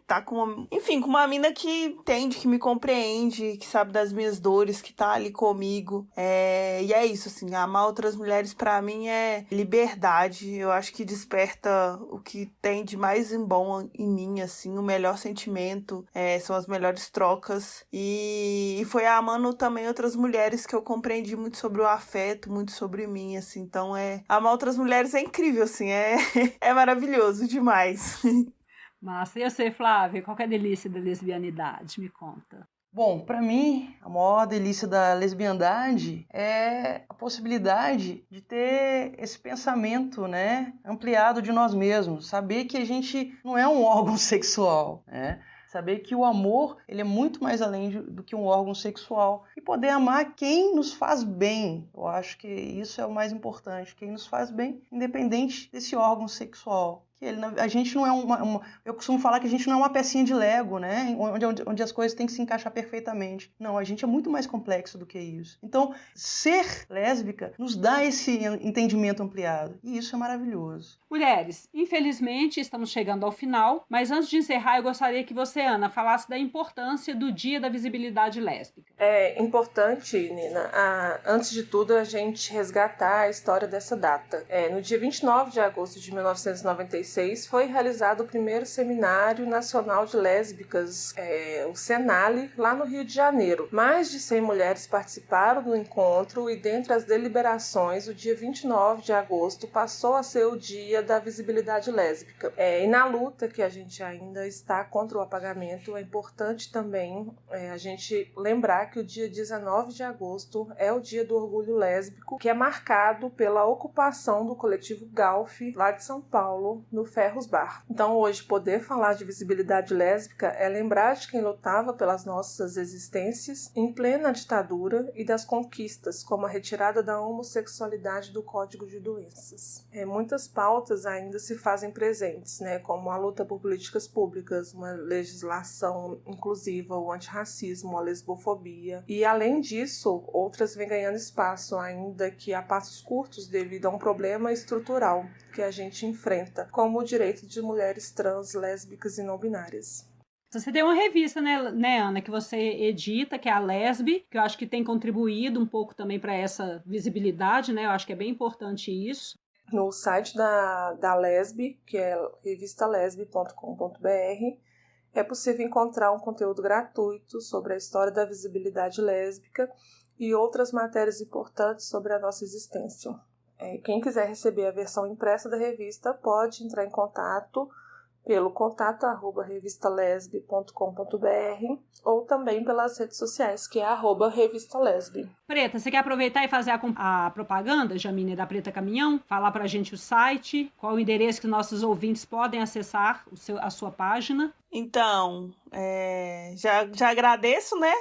tá com uma, enfim, com uma mina que entende, que me compreende, que sabe das minhas dores, que tá ali comigo. E é isso, assim, amar outras mulheres pra mim é liberdade. Eu acho que desperta o que tem de mais bom em mim, assim, o melhor sentimento, são as melhores trocas. E foi amando também outras mulheres que eu compreendi muito sobre o afeto, muito sobre mim, assim. Então, amar outras mulheres é incrível, assim, é maravilhoso demais. Massa. E você, Flávia, qual que é a delícia da lesbianidade? Me conta. Bom, para mim, a maior delícia da lesbiandade é a possibilidade de ter esse pensamento, né, ampliado de nós mesmos. Saber que a gente não é um órgão sexual, né? Saber que o amor, ele é muito mais além do que um órgão sexual. E poder amar quem nos faz bem. Eu acho que isso é o mais importante. Quem nos faz bem, independente desse órgão sexual. A gente não é eu costumo falar que a gente não é uma pecinha de Lego, né? Onde as coisas têm que se encaixar perfeitamente. Não, a gente é muito mais complexo do que isso. Então, ser lésbica nos dá esse entendimento ampliado. E isso é maravilhoso. Mulheres, infelizmente estamos chegando ao final, mas antes de encerrar eu gostaria que você, Ana, falasse da importância do Dia da Visibilidade Lésbica. É importante, Nina, antes de tudo, a gente resgatar a história dessa data. No dia 29 de agosto de 1996, foi realizado o primeiro Seminário Nacional de Lésbicas, o Senale, lá no Rio de Janeiro. Mais de 100 mulheres participaram do encontro e, dentre as deliberações, o dia 29 de agosto passou a ser o Dia da Visibilidade Lésbica. E na luta que a gente ainda está contra o apagamento, é importante também a gente lembrar que o dia 19 de agosto é o Dia do Orgulho Lésbico, que é marcado pela ocupação do coletivo Galf, lá de São Paulo, no Ferros Bar. Então hoje poder falar de visibilidade lésbica é lembrar de quem lutava pelas nossas existências em plena ditadura e das conquistas, como a retirada da homossexualidade do Código de Doenças. Muitas pautas ainda se fazem presentes, né, como a luta por políticas públicas, uma legislação inclusiva, o antirracismo, a lesbofobia. E além disso, outras vêm ganhando espaço, ainda que a passos curtos, devido a um problema estrutural que a gente enfrenta, como o direito de mulheres trans, lésbicas e não binárias. Você tem uma revista, né, Ana, que você edita, que é a Lesb, que eu acho que tem contribuído um pouco também para essa visibilidade, né? Eu acho que é bem importante isso. No site da Lesb, que é revistalesb.com.br, é possível encontrar um conteúdo gratuito sobre a história da visibilidade lésbica e outras matérias importantes sobre a nossa existência. Quem quiser receber a versão impressa da revista pode entrar em contato pelo contato@revistalesb.com.br ou também pelas redes sociais, que é @revistalesb. Preta, você quer aproveitar e fazer a propaganda, Jamine, da Preta Caminhão? Falar pra gente o site, qual o endereço que nossos ouvintes podem acessar a sua página? Então, já agradeço, né?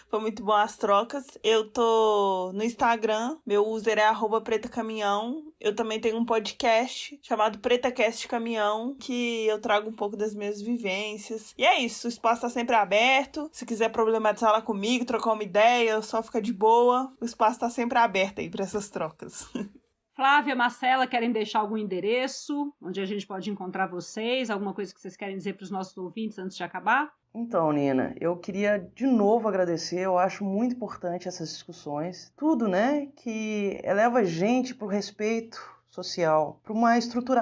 Foi muito bom as trocas. Eu tô no Instagram, meu user é @pretacaminhão. Eu também tenho um podcast chamado PretaCast Caminhão, que eu trago um pouco das minhas vivências. E é isso, o espaço tá sempre aberto. Se quiser problematizar lá comigo, trocar uma ideia, só fica de boa. O espaço tá sempre aberto aí pra essas trocas. Flávia, Marcela, querem deixar algum endereço onde a gente pode encontrar vocês? Alguma coisa que vocês querem dizer para os nossos ouvintes antes de acabar? Então, Nina, eu queria de novo agradecer. Eu acho muito importante essas discussões. Tudo, né, que eleva a gente para o respeito social, para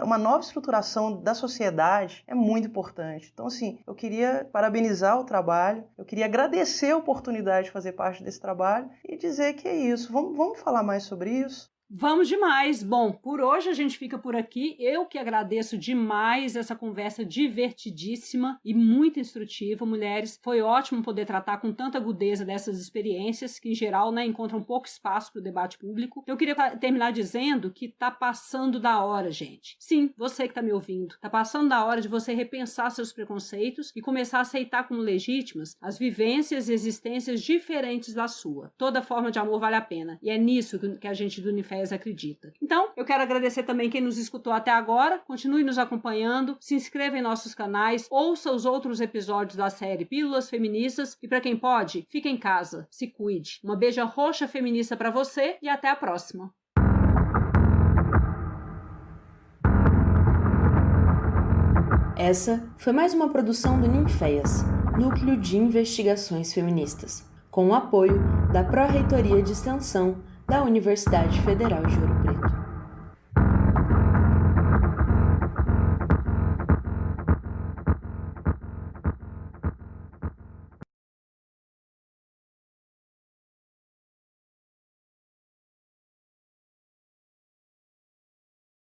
uma nova estruturação da sociedade é muito importante. Então, assim, eu queria parabenizar o trabalho, eu queria agradecer a oportunidade de fazer parte desse trabalho e dizer que é isso. Vamos falar mais sobre isso? Vamos demais! Bom, por hoje a gente fica por aqui. Eu que agradeço demais essa conversa divertidíssima e muito instrutiva, mulheres. Foi ótimo poder tratar com tanta agudeza dessas experiências que, em geral, né, encontram pouco espaço para o debate público. Eu queria terminar dizendo que tá passando da hora, gente. Sim, você que tá me ouvindo. Tá passando da hora de você repensar seus preconceitos e começar a aceitar como legítimas as vivências e existências diferentes da sua. Toda forma de amor vale a pena. E é nisso que a gente do Unifes acredita. Então, eu quero agradecer também quem nos escutou até agora. Continue nos acompanhando, se inscreva em nossos canais, ouça os outros episódios da série Pílulas Feministas e, para quem pode, fique em casa, se cuide. Uma beija roxa feminista para você e até a próxima. Essa foi mais uma produção do Ninféias, Núcleo de Investigações Feministas, com o apoio da Pró-Reitoria de Extensão da Universidade Federal de Ouro Preto.